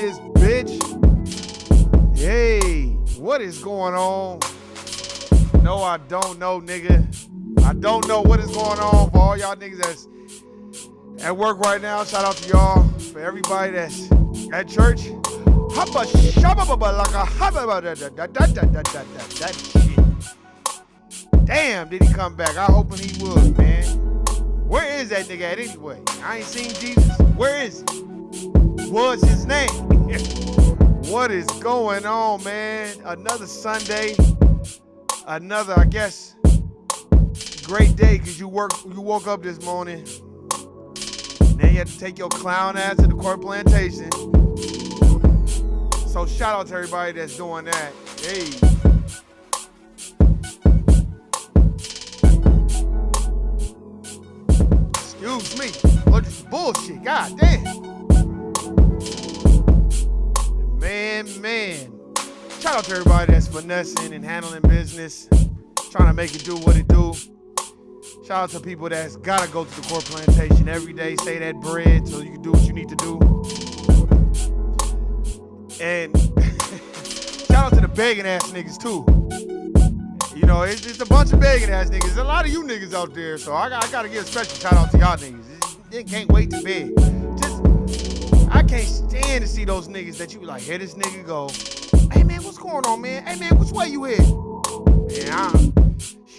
this bitch. Hey, what is going on? No, I don't know, nigga. I don't know what is going on for all y'all niggas that's at work right now. Shout out to y'all. For everybody that's at church. That shit. Damn, did he come back? I hoping he would, man. Where is that nigga at anyway? I ain't seen Jesus. Where is he? What's his name? What is going on, man? Another Sunday. Another, I guess, great day because you woke up this morning. Then you had to take your clown ass to the court plantation. So shout out to everybody that's doing that. Hey. Excuse me. Look at this bullshit. God damn. Man. Shout out to everybody that's finessing and handling business. Trying to make it do what it do. Shout out to people that's gotta go to the court plantation every day, say that bread so you can do what you need to do. And shout out to the begging ass niggas too. You know, it's a bunch of begging ass niggas. There's a lot of you niggas out there, so I gotta give a special shout out to y'all niggas. They can't wait to beg. I can't stand to see those niggas that you be like, here this nigga go. Hey man, what's going on, man? Hey man, which way you headed? Man,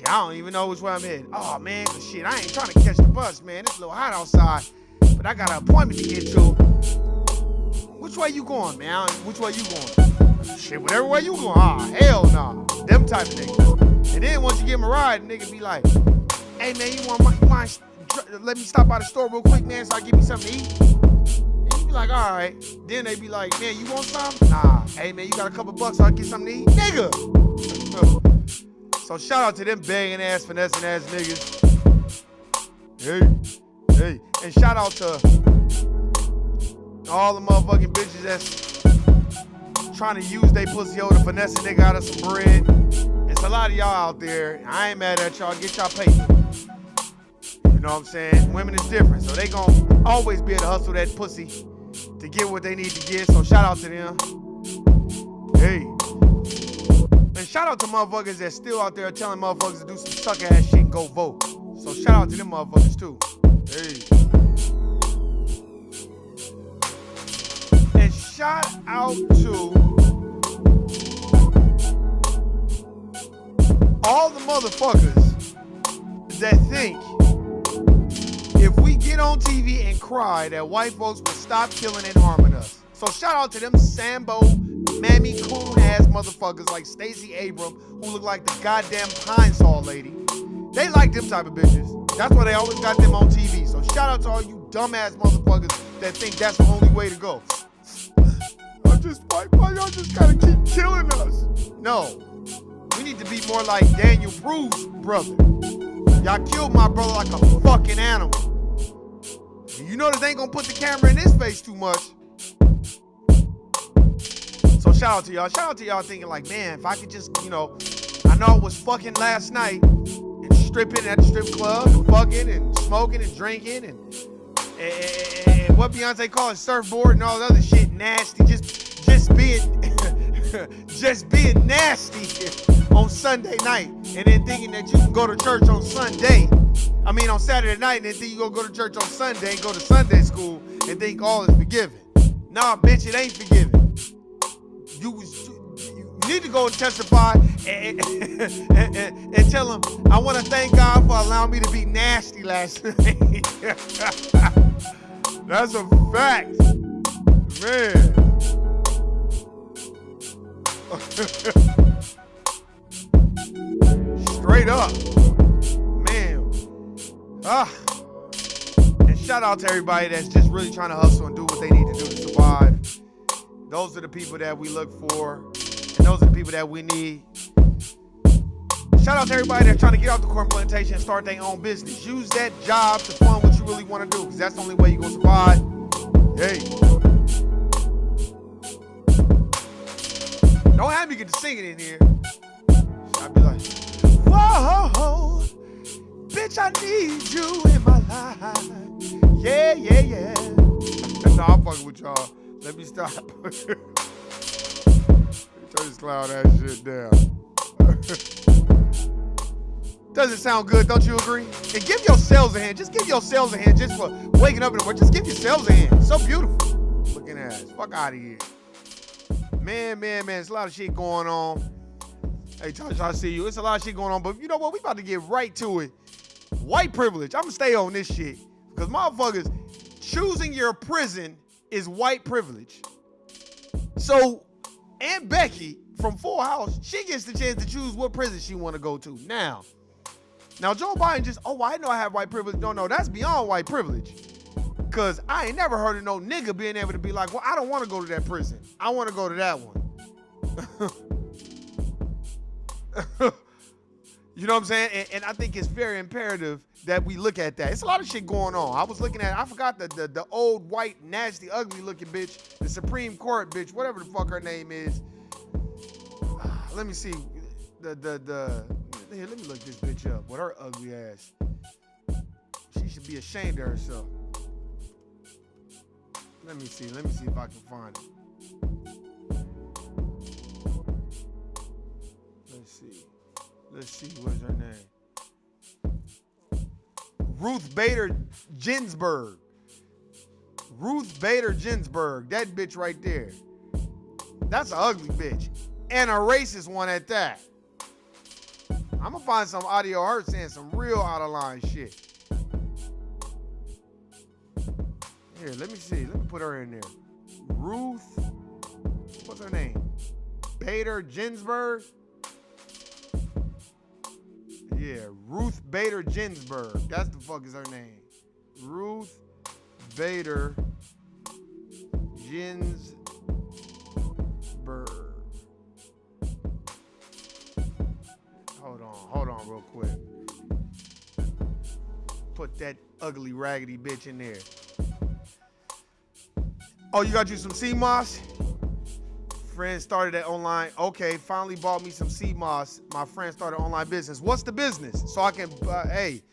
I don't even know which way I'm headed. Oh man, but shit, I ain't trying to catch the bus, man. It's a little hot outside, but I got an appointment to get to. Which way you going, man? Which way you going? Shit, whatever way you going. Ah, hell nah. Them type of niggas. And then once you give them a ride, the nigga be like, hey man, you mind let me stop by the store real quick, man, so I give me something to eat? And you be like, all right. Then they be like, man, you want something? Nah. Hey man, you got a couple bucks so I can get something to eat? Nigga! So shout out to them begging ass, finessing ass niggas. Hey. And shout out to all the motherfucking bitches that's trying to use they pussy hole to finesse a nigga out of some bread. It's a lot of y'all out there. I ain't mad at y'all. Get y'all paper. You know what I'm saying? Women is different, so they gonna always be able to hustle that pussy to get what they need to get. So shout out to them. Hey. And shout out to motherfuckers that's still out there telling motherfuckers to do some suck ass shit and go vote. So shout out to them motherfuckers too. Hey. And shout out to all the motherfuckers that think if we get on TV and cry that white folks will stop killing and harming us. So shout out to them Sambo, mammy, coon ass motherfuckers like Stacey Abrams who look like the goddamn Pine Saw lady. They like them type of bitches. That's why they always got them on TV. So shout out to all you dumbass motherfuckers that think that's the only way to go. Why y'all just gotta keep killing us? No. We need to be more like Daniel Bruce's brother. Y'all killed my brother like a fucking animal. You notice they ain't gonna put the camera in his face too much. So shout out to y'all. Shout out to y'all thinking like, man, if I could just, I know it was fucking last night and stripping at the strip club and fucking and smoking and drinking and what Beyonce calls surfboard and all that other shit nasty. Just being nasty on Sunday night and then thinking that you can go to church on Saturday night and then think you gonna go to church on Sunday and go to Sunday school and think all is forgiven. Nah, bitch, it ain't forgiven. You need to go and testify and tell them, I want to thank God for allowing me to be nasty last night. That's a fact. Man. Straight up. Man. And shout out to everybody that's just really trying to hustle and do what they need to do to survive. Those are the people that we look for, and those are the people that we need. Shout out to everybody that's trying to get out the corn plantation and start their own business. Use that job to fund what you really want to do, because that's the only way you're going to survive. Hey. Don't have me get to singing in here. I'd be like, whoa, bitch, I need you in my life. Yeah. No, I'm fucking with y'all. Let me stop. Turn this clown ass shit down. Doesn't sound good, don't you agree? And give yourselves a hand. Just give yourselves a hand just for waking up in the morning. Just give yourselves a hand. So beautiful. Looking ass. Fuck out of here. Man. There's a lot of shit going on. Hey, Tosh, I see you. It's a lot of shit going on. But you know what? We about to get right to it. White privilege. I'm going to stay on this shit. Because motherfuckers, choosing your prison is white privilege. So, Aunt Becky from Full House, she gets the chance to choose what prison she want to go to. Now, Joe Biden just, I know I have white privilege. No, that's beyond white privilege. Because I ain't never heard of no nigga being able to be like, well, I don't want to go to that prison. I want to go to that one. You know what I'm saying? And I think it's very imperative that we look at that. It's a lot of shit going on. I was looking at, I forgot the old, white, nasty, ugly-looking bitch, the Supreme Court bitch, whatever the fuck her name is. Let me see. Here, let me look this bitch up with her ugly ass. She should be ashamed of herself. Let me see if I can find it. Let's see, what's her name? Ruth Bader Ginsburg. That bitch right there. That's an ugly bitch. And a racist one at that. I'm gonna find some audio of her saying some real out of line shit. Here, let me see. Let me put her in there. Ruth, what's her name? Bader Ginsburg? Yeah, Ruth Bader Ginsburg. That's the fuck is her name. Ruth Bader Ginsburg. Hold on real quick. Put that ugly, raggedy bitch in there. Oh, you got you some CMOS? Friend started that online. Okay, finally bought me some CMOS. My friend started online business. What's the business? So I can,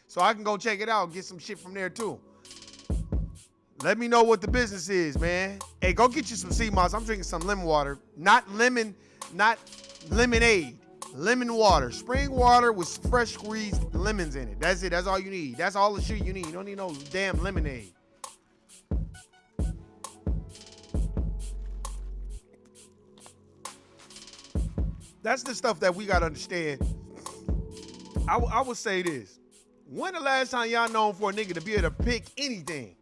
so I can go check it out and get some shit from there too. Let me know what the business is, man. Hey, go get you some CMOS. I'm drinking some lemon water. Not lemonade. Lemon water. Spring water with fresh squeezed lemons in it. That's it. That's all you need. That's all the shit you need. You don't need no damn lemonade. That's the stuff that we got to understand. I would say this. When the last time y'all known for a nigga to be able to pick anything?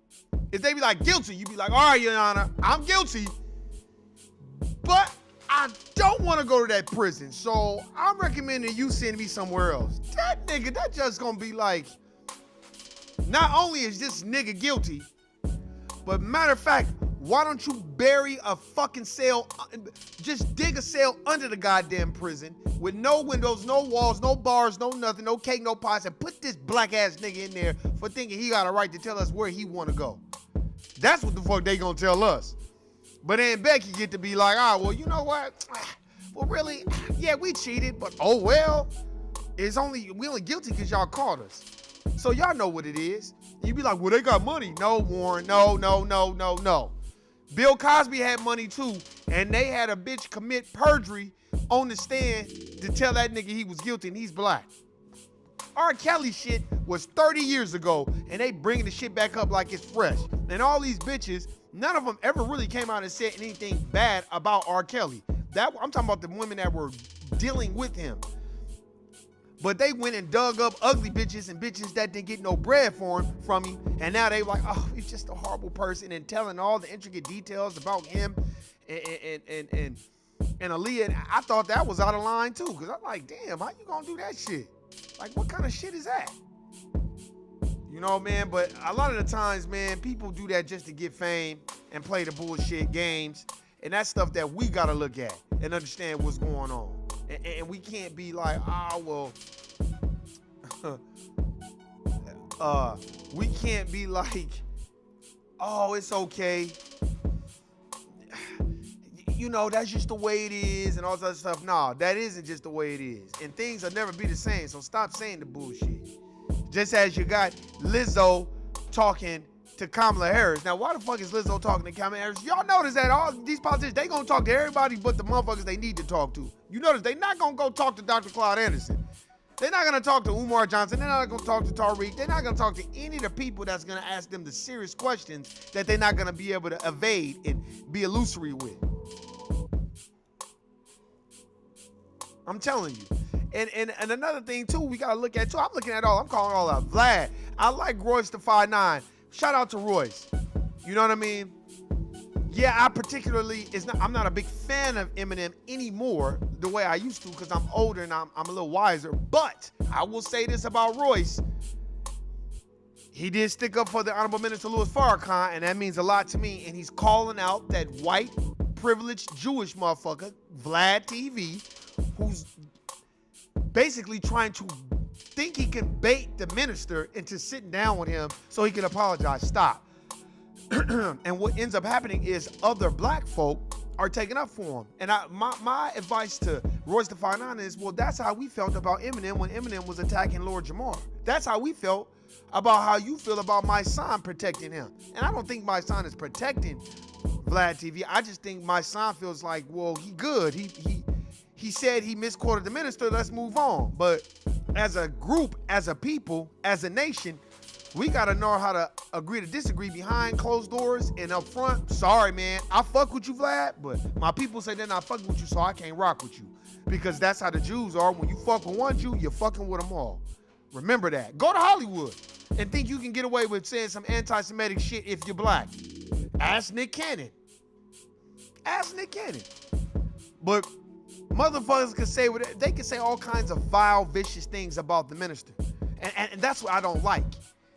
If they be like guilty, you be like, all right, Your Honor, I'm guilty, but I don't want to go to that prison, so I'm recommending you send me somewhere else. That nigga, that just gonna be like, not only is this nigga guilty, but matter of fact, why don't you bury a fucking cell, just dig a cell under the goddamn prison with no windows, no walls, no bars, no nothing, no cake, no pots, and put this black ass nigga in there for thinking he got a right to tell us where he want to go. That's what the fuck they gonna tell us. But then Becky get to be like, well, you know what? Well, really, yeah, we cheated, but oh well. We only guilty because y'all caught us. So y'all know what it is. You be like, well, they got money. No, Warren, no. Bill Cosby had money too, and they had a bitch commit perjury on the stand to tell that nigga he was guilty and he's black. R. Kelly shit was 30 years ago, and they bringing the shit back up like it's fresh. And all these bitches, none of them ever really came out and said anything bad about R. Kelly. I'm talking about the women that were dealing with him. But they went and dug up ugly bitches and bitches that didn't get no bread from him. And now they like, he's just a horrible person, and telling all the intricate details about him and Aaliyah. And I thought that was out of line too, because I'm like, damn, how you gonna do that shit? Like, what kind of shit is that? You know, man, but a lot of the times, man, people do that just to get fame and play the bullshit games. And that's stuff that we gotta look at and understand what's going on. And we can't be like, we can't be like, it's okay. You know, that's just the way it is and all that stuff. No, that isn't just the way it is. And things will never be the same, so stop saying the bullshit. Just as you got Lizzo talking to Kamala Harris. Now, why the fuck is Lizzo talking to Kamala Harris? Y'all notice that all these politicians, they gonna talk to everybody but the motherfuckers they need to talk to. You notice they not gonna go talk to Dr. Claude Anderson. They're not gonna talk to Umar Johnson. They're not gonna talk to Tariq. They're not gonna talk to any of the people that's gonna ask them the serious questions that they're not gonna be able to evade and be illusory with. I'm telling you. And another thing too, we gotta look at too. I'm looking at I'm calling all out. Vlad. I like Royce the 5'9". Shout out to Royce. You know what I mean? Yeah, I'm not a big fan of Eminem anymore the way I used to because I'm older and I'm a little wiser. But I will say this about Royce. He did stick up for the Honorable Minister Louis Farrakhan, and that means a lot to me. And he's calling out that white, privileged Jewish motherfucker, Vlad TV, who's basically trying to think he can bait the minister into sitting down with him so he can apologize. Stop. And what ends up happening is other black folk are taking up for him. And my advice to Royce the 5'9" is, well, that's how we felt about Eminem when Eminem was attacking Lord Jamar. That's how we felt about how you feel about my son protecting him. And I don't think my son is protecting Vlad TV. I just think my son feels like, well, he good. He said he misquoted the minister. Let's move on. But as a group, as a people, as a nation, we gotta know how to agree to disagree behind closed doors and up front. Sorry, man. I fuck with you, Vlad, but my people say they're not fucking with you, so I can't rock with you. Because that's how the Jews are. When you fuck with one Jew, you're fucking with them all. Remember that. Go to Hollywood and think you can get away with saying some anti-Semitic shit if you're black. Ask Nick Cannon. Ask Nick Cannon. But motherfuckers can say they can say all kinds of vile, vicious things about the minister. And that's what I don't like.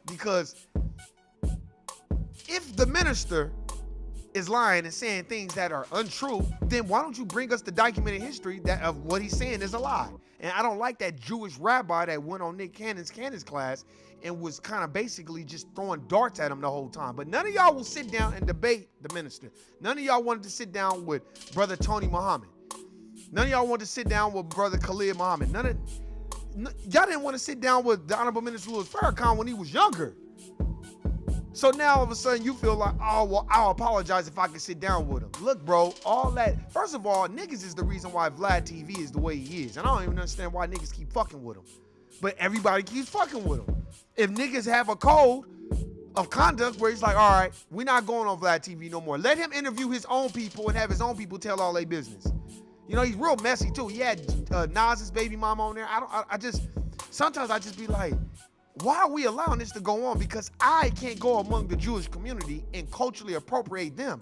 Because if the minister is lying and saying things that are untrue, then why don't you bring us the documented history of what he's saying is a lie? And I don't like that Jewish rabbi that went on Nick Cannon's class and was kind of basically just throwing darts at him the whole time. But none of y'all will sit down and debate the minister. None of y'all wanted to sit down with Brother Tony Muhammad. None of y'all wanted to sit down with Brother Khalid Muhammad. Y'all didn't want to sit down with the Honorable Minister Louis Farrakhan when he was younger. So now all of a sudden you feel like, oh, well, I'll apologize if I can sit down with him. Look, bro, all that. First of all, niggas is the reason why Vlad TV is the way he is. And I don't even understand why niggas keep fucking with him. But everybody keeps fucking with him. If niggas have a code of conduct where he's like, all right, we're not going on Vlad TV no more. Let him interview his own people and have his own people tell all their business. You know, he's real messy too. He had Nas's baby mama on there. Sometimes I just be like, why are we allowing this to go on? Because I can't go among the Jewish community and culturally appropriate them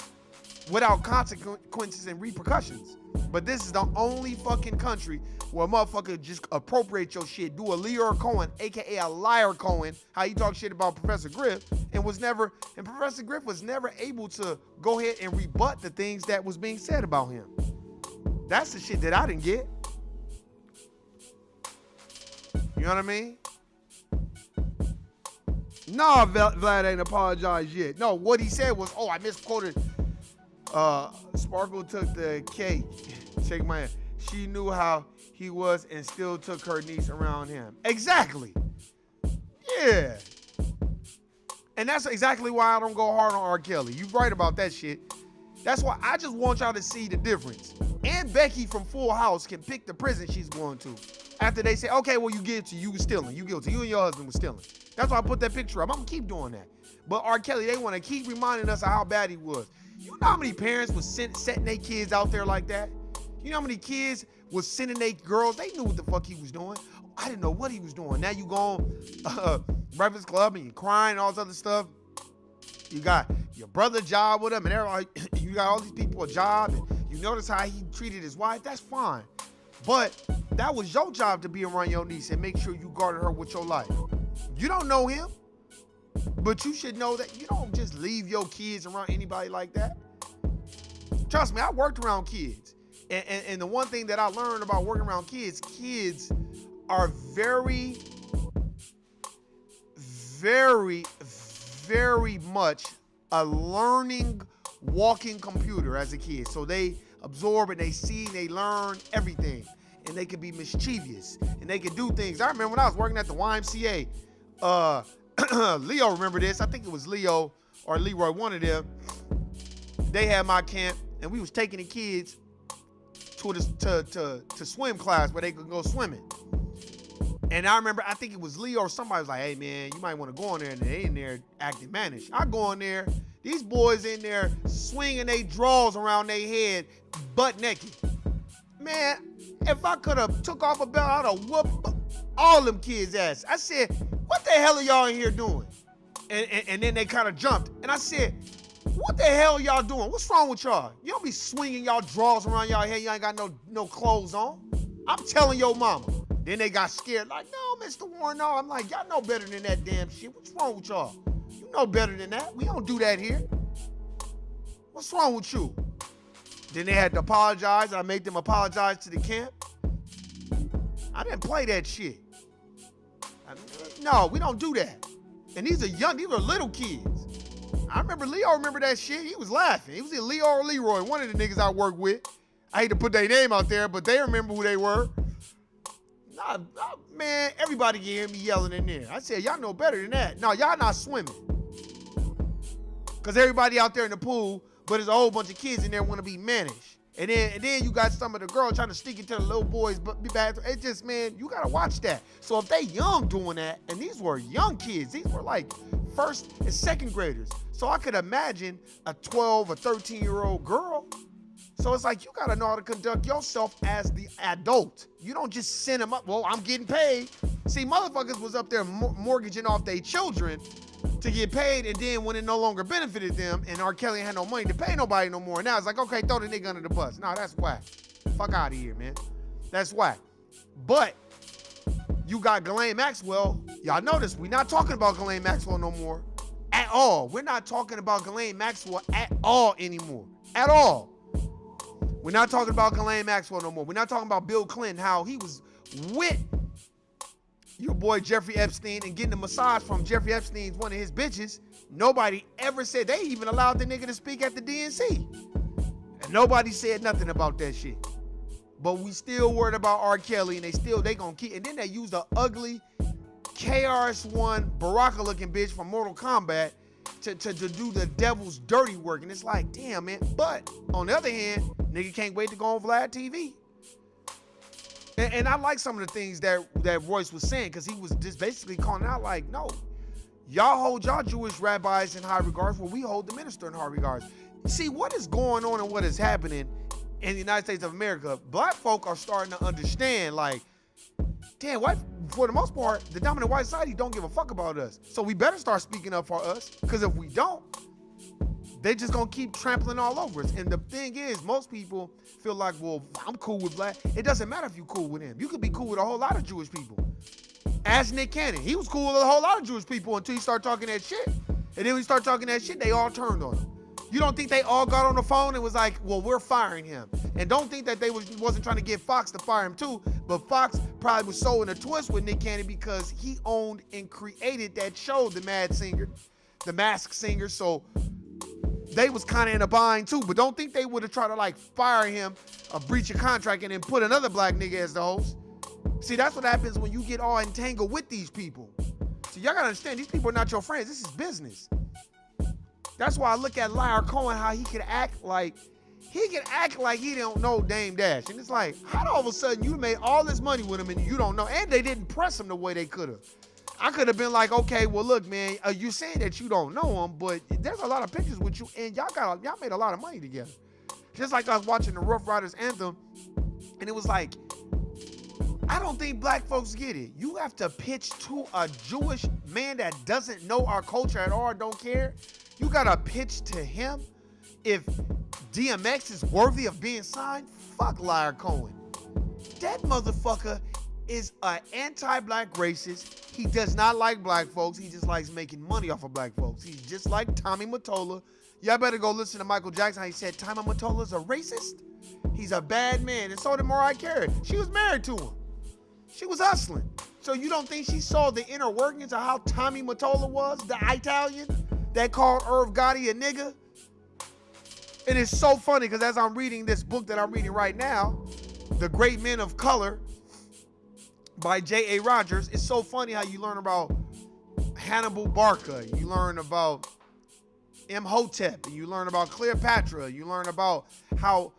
without consequences and repercussions. But this is the only fucking country where a motherfucker just appropriate your shit, do a Leor Cohen, aka a liar Cohen, how he talk shit about Professor Griff, and Professor Griff was never able to go ahead and rebut the things that was being said about him. That's the shit that I didn't get. You know what I mean? No, Vlad ain't apologized yet. No, what he said was, I misquoted. Sparkle took the cake. Shake my hand. She knew how he was and still took her niece around him. Exactly. Yeah. And that's exactly why I don't go hard on R. Kelly. You right about that shit. That's why I just want y'all to see the difference. And Becky from Full House can pick the prison she's going to. After they say, okay, well, you guilty, you were stealing, you guilty, you and your husband were stealing. That's why I put that picture up. I'm gonna keep doing that. But R. Kelly, they want to keep reminding us of how bad he was. You know how many parents was setting their kids out there like that? You know how many kids was sending their girls? They knew what the fuck he was doing. I didn't know what he was doing. Now you go on Breakfast Club and you crying and all this other stuff. You got your brother job with him and everybody, you got all these people a job and you notice how he treated his wife. That's fine. But that was your job to be around your niece and make sure you guarded her with your life. You don't know him, but you should know that you don't just leave your kids around anybody like that. Trust me, I worked around kids. And the one thing that I learned about working around kids are very, very, very much a learning walking computer as a kid. So they absorb and they see, they learn everything. And they can be mischievous and they can do things. I remember when I was working at the YMCA, Leo remember this. I think it was Leo or Leroy, one of them, they had my camp, and we was taking the kids to swim class where they could go swimming. And I remember, I think it was Leo or somebody was like, hey man, you might want to go in there, and they in there acting mannish. I go in there, these boys in there swinging they drawers around their head, butt naked. Man, if I could have took off a belt, I'd have whooped all them kids' ass. I said, what the hell are y'all in here doing? And then they kind of jumped. And I said, what the hell are y'all doing? What's wrong with y'all? You don't be swinging y'all drawers around y'all head. You ain't got no clothes on. I'm telling your mama. Then they got scared, like, no, Mr. Warren, no. I'm like, y'all know better than that damn shit. What's wrong with y'all? You know better than that. We don't do that here. What's wrong with you? Then they had to apologize. I made them apologize to the camp. I didn't play that shit. No, we don't do that. And these are little kids. I remember Leo remember that shit. He was laughing. He was either Leo or Leroy, one of the niggas I work with. I hate to put their name out there, but they remember who they were. Nah, man, everybody can hear me yelling in there. I said, y'all know better than that. No, y'all not swimming. Because everybody out there in the pool, but there's a whole bunch of kids in there want to be mannish. And then you got some of the girls trying to sneak into the little boys' bathroom. It's just, man, you got to watch that. So if they young doing that, and these were young kids, these were like first and second graders. So I could imagine a 12 or 13-year-old girl. So it's like, you got to know how to conduct yourself as the adult. You don't just send them up, well, I'm getting paid. See, motherfuckers was up there mortgaging off their children to get paid, and then when it no longer benefited them, and R. Kelly had no money to pay nobody no more, now it's like, okay, throw the nigga under the bus. No, that's whack. Fuck out of here, man. That's whack. But you got Ghislaine Maxwell. Y'all notice, we're not talking about Ghislaine Maxwell no more at all. We're not talking about Ghislaine Maxwell at all anymore. At all. We're not talking about Ghislaine Maxwell no more. We're not talking about Bill Clinton, how he was with your boy Jeffrey Epstein and getting a massage from Jeffrey Epstein's one of his bitches. Nobody ever said, they even allowed the nigga to speak at the DNC. And nobody said nothing about that shit. But we still worried about R. Kelly, and they gonna keep, and then they used the ugly KRS-One Baraka looking bitch from Mortal Kombat to do the devil's dirty work. And it's like, damn, man. But on the other hand, nigga can't wait to go on Vlad TV. And I like some of the things that Royce was saying, because he was just basically calling out like, no, y'all hold y'all Jewish rabbis in high regards, well, we hold the minister in high regards. See, what is going on and what is happening in the United States of America, black folk are starting to understand, like, damn, what? For the most part, the dominant white society don't give a fuck about us. So we better start speaking up for us, because if we don't, they just gonna keep trampling all over us. And the thing is, most people feel like, well, I'm cool with black. It doesn't matter if you're cool with him. You could be cool with a whole lot of Jewish people. Ask Nick Cannon. He was cool with a whole lot of Jewish people until he started talking that shit. And then when he started talking that shit, they all turned on him. You don't think they all got on the phone and was like, well, we're firing him. And don't think that they wasn't trying to get Fox to fire him too, but Fox probably was so in a twist with Nick Cannon because he owned and created that show, The Masked Singer. So they was kind of in a bind too, but don't think they would have tried to like fire him, a breach of contract, and then put another black nigga as the host. See, that's what happens when you get all entangled with these people. So y'all gotta understand, these people are not your friends. This is business. That's why I look at Liar Cohen, how he can act like he don't know Dame Dash. And it's like, how all of a sudden you made all this money with him and you don't know? And they didn't press him the way they could have. I could have been like, okay, well, look, man, you saying that you don't know him, but there's a lot of pictures with you, and y'all made a lot of money together. Just like I was watching the Rough Riders anthem, and it was like, I don't think black folks get it. You have to pitch to a Jewish man that doesn't know our culture at all, don't care. You gotta pitch to him. If DMX is worthy of being signed, fuck Liar Cohen. That motherfucker is an anti-black racist. He does not like black folks. He just likes making money off of black folks. He's just like Tommy Mottola. Y'all better go listen to Michael Jackson. How he said Tommy Mottola's a racist. He's a bad man. And so did Mariah Carey. She was married to him. She was hustling. So you don't think she saw the inner workings of how Tommy Mottola was, the Italian that called Irv Gotti a nigga? And it's so funny because as I'm reading this book that I'm reading right now, The Great Men of Color by J.A. Rogers, it's so funny how you learn about Hannibal Barca. You learn about Imhotep, and you learn about Cleopatra, you learn about how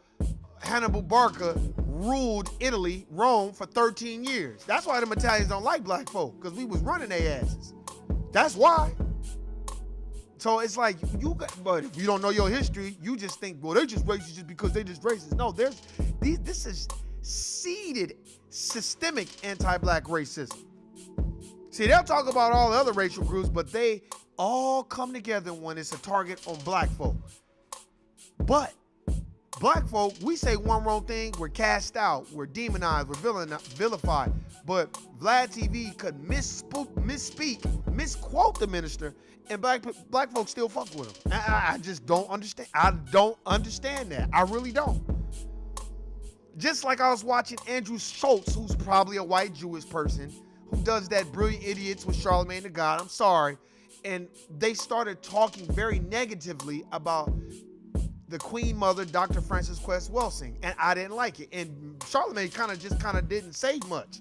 Hannibal Barca ruled Italy, Rome, for 13 years. That's why them Italians don't like black folk, because we was running their asses. That's why. So it's like, but if you don't know your history, you just think, well, they're just racist just because they just racist. No, this is seeded, systemic anti-black racism. See, they'll talk about all the other racial groups, but they all come together when it's a target on black folk. But black folk, we say one wrong thing, we're cast out, we're demonized, we're vilified. But Vlad TV could misspeak, misquote the minister, and black folks still fuck with him. I just don't understand. I don't understand that. I really don't. Just like I was watching Andrew Schultz, who's probably a white Jewish person, who does that Brilliant Idiots with Charlemagne the God. I'm sorry. And they started talking very negatively about the Queen Mother, Dr. Frances Quest Welsing, and I didn't like it. And Charlemagne kind of didn't say much.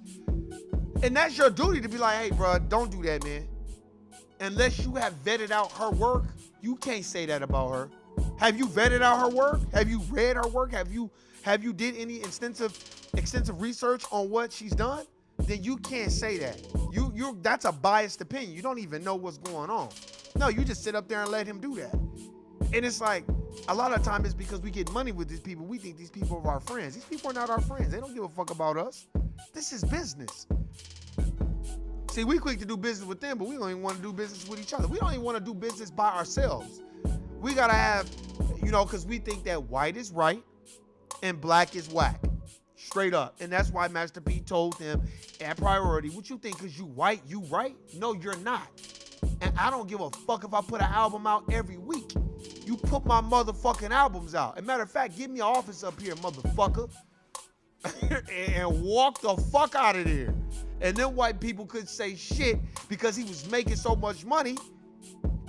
And that's your duty to be like, hey, bro, don't do that, man. Unless you have vetted out her work, you can't say that about her. Have you vetted out her work? Have you read her work? Have you did any extensive research on what she's done? Then you can't say that. That's a biased opinion. You don't even know what's going on. No, you just sit up there and let him do that. And it's like, a lot of time it's because we get money with these people. We think these people are our friends. These people are not our friends. They don't give a fuck about us. This is business. See, we quick to do business with them, but we don't even want to do business with each other. We don't even want to do business by ourselves. We got to have, because we think that white is right and black is whack. Straight up. And that's why Master P told them at Priority, what you think because you white, you right? No, you're not. And I don't give a fuck if I put an album out every week. You put my motherfucking albums out. As a matter of fact, give me an office up here, motherfucker. And walk the fuck out of there. And then white people could say shit because he was making so much money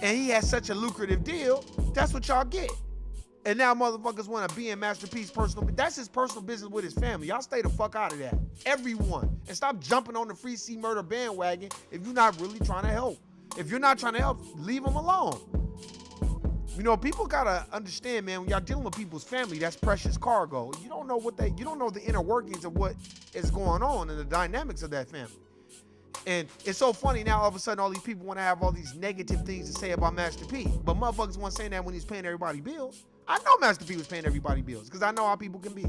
and he had such a lucrative deal. That's what y'all get. And now motherfuckers want to be in Master P's personal business. That's his personal business with his family. Y'all stay the fuck out of that. Everyone. And stop jumping on the Free C Murder bandwagon if you're not really trying to help. If you're not trying to help, leave them alone. People gotta understand, man, when y'all dealing with people's family, that's precious cargo. You don't know you don't know the inner workings of what is going on and the dynamics of that family. And it's so funny now, all of a sudden, all these people want to have all these negative things to say about Master P. But motherfuckers weren't saying that when he's paying everybody bills. I know Master P was paying everybody bills because I know how people can be.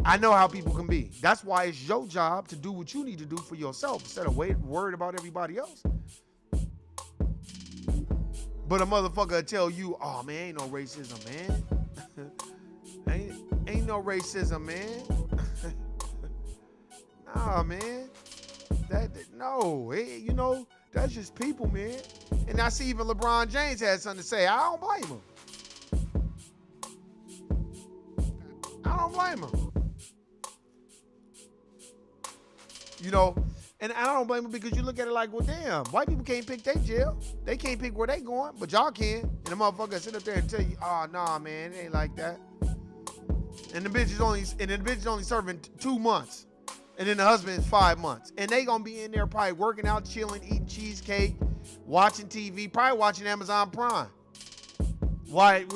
I know how people can be. That's why it's your job to do what you need to do for yourself instead of worried about everybody else. But a motherfucker will tell you, oh man, ain't no racism, man. ain't no racism, man. Nah, man. That's just people, man. And I see even LeBron James had something to say. I don't blame him. And I don't blame him because you look at it like, well, damn, white people can't pick their jail. They can't pick where they going, but y'all can. And the motherfucker sit up there and tell you, oh, nah, man, it ain't like that. And the bitch is only serving 2 months. And then the husband is 5 months. And they gonna be in there probably working out, chilling, eating cheesecake, watching TV, probably watching Amazon Prime. Why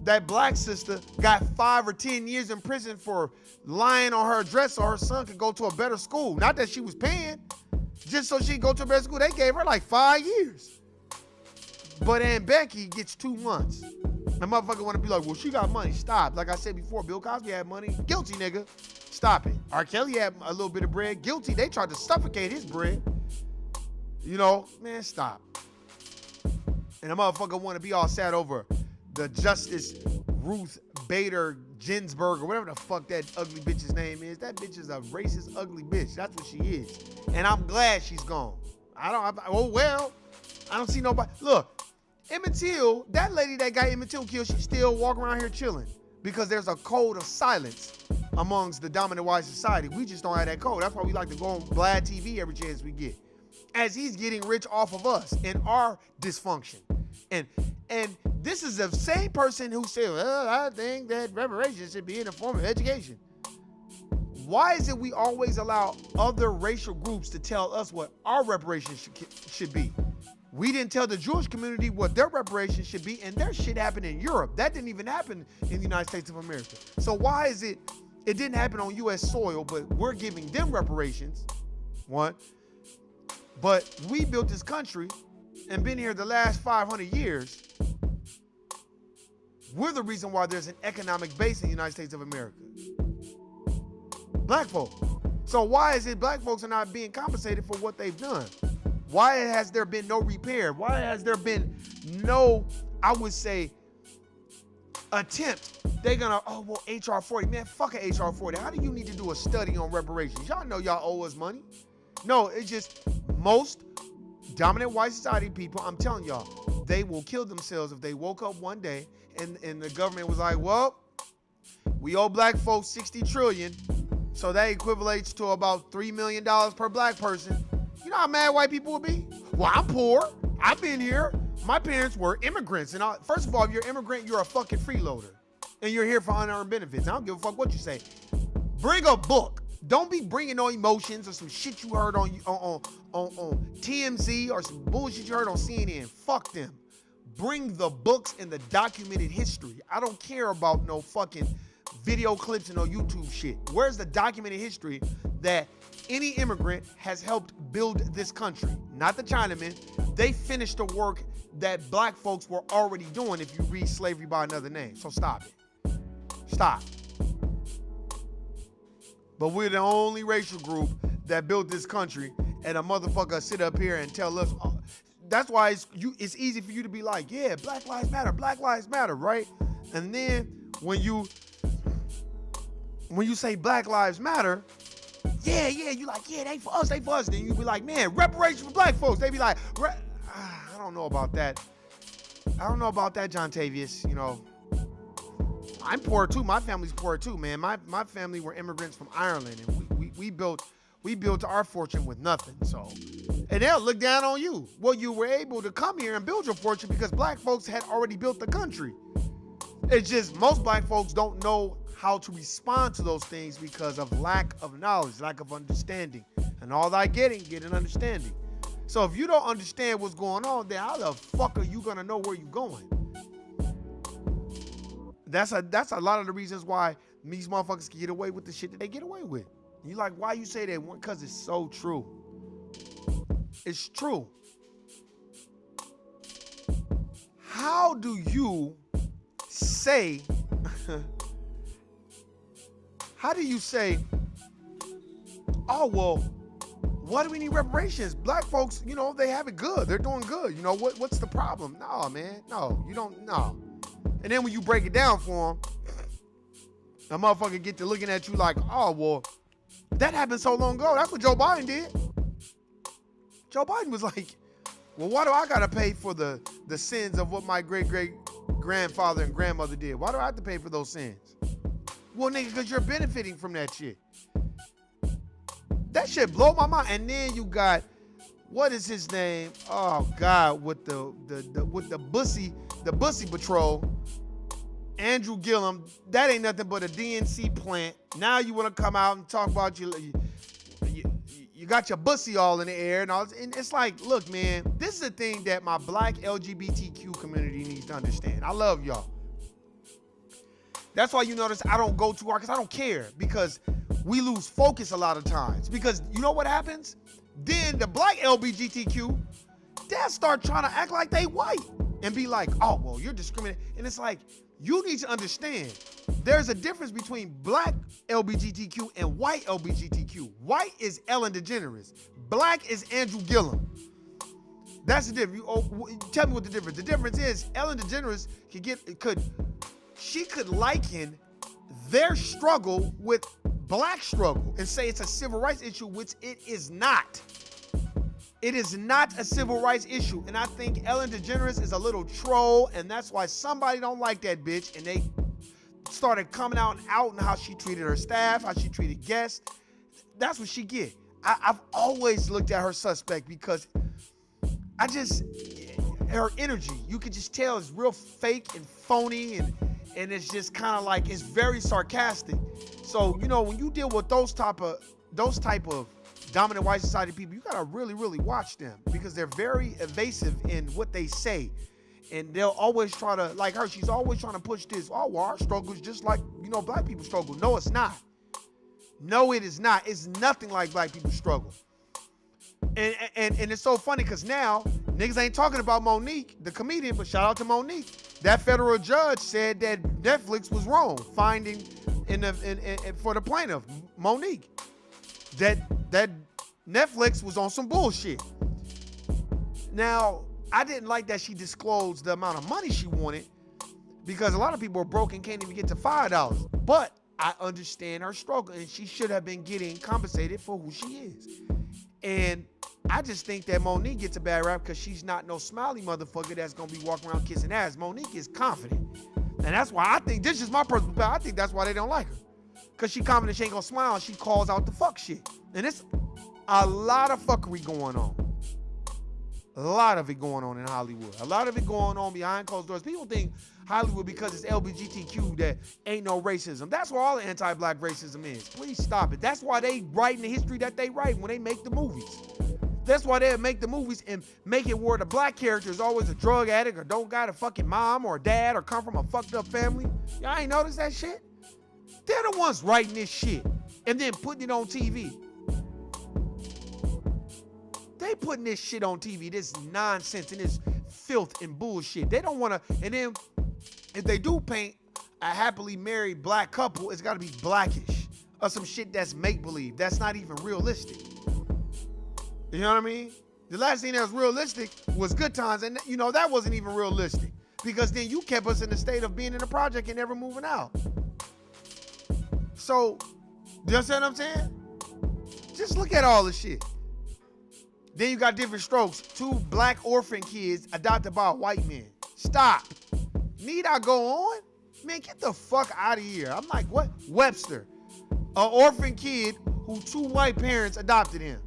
that black sister got 5 or 10 years in prison for lying on her address so her son could go to a better school. Not that she was paying, just so she could go to a better school. They gave her like 5 years. But Aunt Becky gets 2 months. The motherfucker want to be like, well, she got money. Stop. Like I said before, Bill Cosby had money. Guilty, nigga. Stop it. R. Kelly had a little bit of bread. Guilty. They tried to suffocate his bread. Man, stop. And the motherfucker want to be all sad over the Justice Ruth Bader Ginsburg or whatever the fuck that ugly bitch's name is. That bitch is a racist, ugly bitch. That's what she is. And I'm glad she's gone. I don't see nobody. Look, Emmett Till, that lady that got Emmett Till killed, she still walking around here chilling because there's a code of silence amongst the dominant white society. We just don't have that code. That's why we like to go on Vlad TV every chance we get, as he's getting rich off of us and our dysfunction. And this is the same person who said, well, I think that reparations should be in the form of education. Why is it we always allow other racial groups to tell us what our reparations should be? We didn't tell the Jewish community what their reparations should be, and their shit happened in Europe. That didn't even happen in the United States of America. So why is it didn't happen on U.S. soil, but we're giving them reparations, one. But we built this country and been here the last 500 years. We're the reason why there's an economic base in the United States of America. Black folk. So why is it black folks are not being compensated for what they've done? Why has there been no repair? Why has there been no, I would say, attempt? They're gonna, oh, well, HR 40. Man, fuck an HR 40. How do you need to do a study on reparations? Y'all know y'all owe us money. No, it's just most dominant white society people, I'm telling y'all, they will kill themselves if they woke up one day and the government was like, well, we owe black folks 60 trillion. So that equivalates to about $3 million per black person. You know how mad white people would be? Well, I'm poor. I've been here. My parents were immigrants. And first of all, if you're an immigrant, you're a fucking freeloader. And you're here for unearned benefits. I don't give a fuck what you say. Bring a book. Don't be bringing no emotions or some shit you heard on TMZ or some bullshit you heard on CNN. Fuck them. Bring the books and the documented history. I don't care about no fucking video clips and no YouTube shit. Where's the documented history that any immigrant has helped build this country? Not the Chinamen. They finished the work that black folks were already doing if you read Slavery by Another Name. So stop it. Stop. But we're the only racial group that built this country, and a motherfucker sit up here and tell us, that's why it's easy for you to be like, yeah, Black Lives Matter, right? And then when you say Black Lives Matter, yeah, you like, yeah, they for us. Then you be like, man, reparations for black folks. They be like, I don't know about that. John Tavius. You know, I'm poor too. My family's poor too, man. My family were immigrants from Ireland, and we built our fortune with nothing. So, and they'll look down on you. Well, you were able to come here and build your fortune because black folks had already built the country. It's just most black folks don't know how to respond to those things because of lack of knowledge, lack of understanding. And all that get an understanding. So if you don't understand what's going on, then how the fuck are you gonna know where you're going? That's a lot of the reasons why these motherfuckers can get away with the shit that they get away with. You like, why you say that? Because it's so true. It's true. How do you say, oh, well, why do we need reparations? Black folks, you know, they have it good. They're doing good. You know, what's the problem? No, man. No, you don't, no. And then when you break it down for them, a motherfucker get to looking at you like, oh, well, that happened so long ago. That's what Joe Biden did. Joe Biden was like, well, why do I got to pay for the sins of what my great-great-grandfather and grandmother did? Why do I have to pay for those sins? Well, nigga, because you're benefiting from that shit. That shit blow my mind. And then you got, what is his name? Oh, God, with the Bussy Patrol, Andrew Gillum. That ain't nothing but a DNC plant. Now you want to come out and talk about you got your bussy all in the air and all. And it's like, look, man, this is a thing that my black LGBTQ community needs to understand. I love y'all. That's why you notice I don't go too hard, because I don't care, because we lose focus a lot of times. Because you know what happens? Then the black LGBTQ, they'll start trying to act like they white and be like, oh, well, you're discriminating. And it's like, you need to understand, there's a difference between black LGBTQ and white LGBTQ. White is Ellen DeGeneres. Black is Andrew Gillum. That's the difference. Tell me what the difference. The difference is Ellen DeGeneres could liken their struggle with black struggle and say it's a civil rights issue, which it is not. It is not a civil rights issue. And I think Ellen DeGeneres is a little troll, and that's why somebody don't like that bitch, and they started coming out and how she treated her staff, how she treated guests. That's what she get. I've always looked at her suspect because her energy, you could just tell is real fake and phony, and it's just kind of like, it's very sarcastic. So, you know, when you deal with those type of dominant white society people, you gotta really, really watch them because they're very evasive in what they say. And they'll always try to, like her, she's always trying to push this, oh, well, our struggle is just like, black people struggle. No, it's not. No, it is not. It's nothing like black people struggle. And it's so funny because now niggas ain't talking about Monique, the comedian, but shout out to Monique. That federal judge said that Netflix was wrong, finding for the plaintiff, Monique, that Netflix was on some bullshit. Now, I didn't like that she disclosed the amount of money she wanted because a lot of people are broke and can't even get to $5. But I understand her struggle and she should have been getting compensated for who she is. And I just think that Monique gets a bad rap because she's not no smiley motherfucker that's going to be walking around kissing ass. Monique is confident. And that's why I think, this is my personal opinion, I think that's why they don't like her. Because she confident she ain't going to smile and she calls out the fuck shit. And it's a lot of fuckery going on. A lot of it going on in Hollywood. A lot of it going on behind closed doors. People think Hollywood, because it's LGBTQ, that ain't no racism. That's where all the anti-black racism is. Please stop it. That's why they write in the history that they write when they make the movies. That's why they make the movies and make it where the black character is always a drug addict or don't got a fucking mom or dad or come from a fucked up family. Y'all ain't noticed that shit? They're the ones writing this shit and then putting it on TV. They putting this shit on TV, this nonsense and this filth and bullshit. They don't want to, and then if they do paint a happily married black couple, it's got to be blackish or some shit that's make-believe. That's not even realistic. You know what I mean? The last thing that was realistic was Good Times, and that wasn't even realistic because then you kept us in the state of being in a project and never moving out. So, you understand what I'm saying? Just look at all the shit. Then you got Different Strokes, 2 black orphan kids adopted by a white man. Stop. Need I go on? Man, get the fuck out of here. I'm like, what? Webster, an orphan kid who 2 white parents adopted him.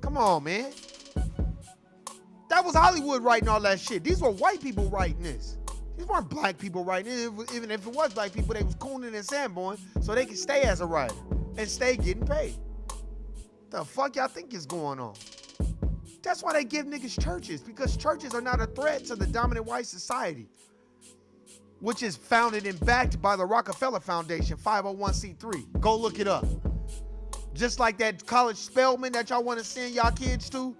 Come on, man. That was Hollywood writing all that shit. These were white people writing this. These weren't black people writing it. Even if it was black people, they was cooning and Sanborn so they could stay as a writer and stay getting paid. The fuck y'all think is going on? That's why they give niggas churches, because churches are not a threat to the dominant white society, which is founded and backed by the Rockefeller Foundation, 501c3. Go look it up. Just like that college Spelman that y'all want to send y'all kids to.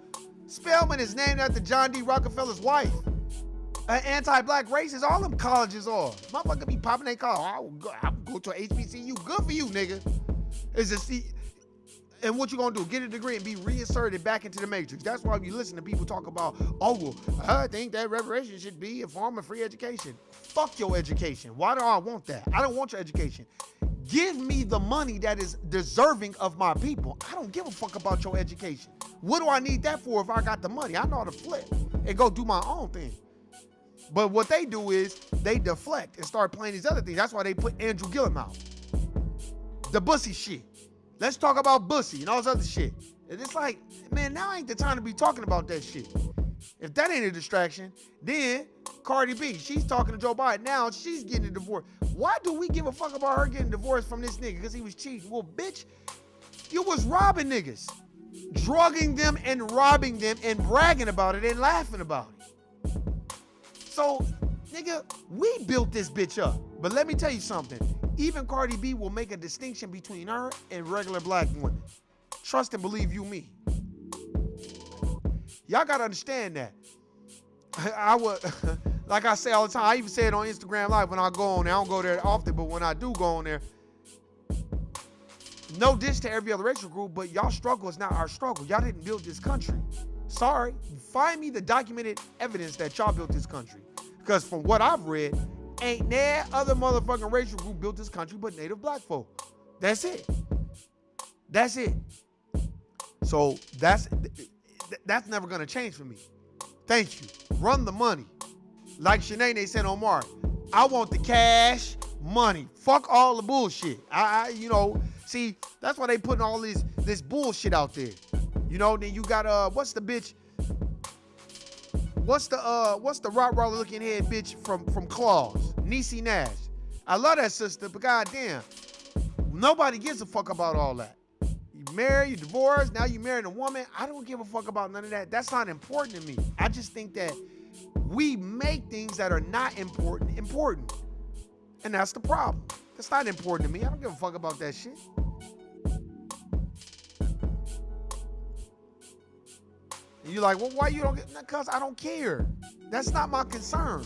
Spelman is named after John D. Rockefeller's wife. An anti-black racist, all them colleges are. Motherfucker be popping their car. I'll go to an HBCU. Good for you, nigga. It's just, and what you gonna do? Get a degree and be reinserted back into the matrix. That's why you listen to people talk about, oh, well, I think that reparation should be a form of free education. Fuck your education. Why do I want that? I don't want your education. Give me the money that is deserving of my people. I don't give a fuck about your education. What do I need that for if I got the money? I know how to flip and go do my own thing. But what they do is they deflect and start playing these other things. That's why they put Andrew Gillum out. The bussy shit. Let's talk about bussy and all this other shit. And it's like, man, now ain't the time to be talking about that shit. If that ain't a distraction, then Cardi B, she's talking to Joe Biden. Now she's getting a divorce. Why do we give a fuck about her getting divorced from this nigga? Because he was cheating. Well, bitch, you was robbing niggas. Drugging them and robbing them and bragging about it and laughing about it. So, nigga, we built this bitch up. But let me tell you something. Even Cardi B will make a distinction between her and regular black women. Trust and believe you me. Y'all gotta understand that. I would, like I say all the time, I even say it on Instagram Live when I go on there. I don't go there often, but when I do go on there, no diss to every other racial group, but y'all struggle is not our struggle. Y'all didn't build this country. Sorry. Find me the documented evidence that y'all built this country. Because from what I've read, ain't no other motherfucking racial group built this country but native black folk. That's it. That's it. So that's never gonna change for me. Thank you. Run the money. Like Shanae said on Mark, I want the cash money. Fuck all the bullshit. See, that's why they putting all this bullshit out there. Then you got what's the bitch? What's the rock-roller looking head bitch from Claws? Niecy Nash. I love that sister, but goddamn, nobody gives a fuck about all that. married, you divorced, now you married a woman. I don't give a fuck about none of that. That's not important to me. I just think that we make things that are not important, important. And that's the problem. That's not important to me. I don't give a fuck about that shit. And you're like, well, why you don't get, because I don't care. That's not my concern.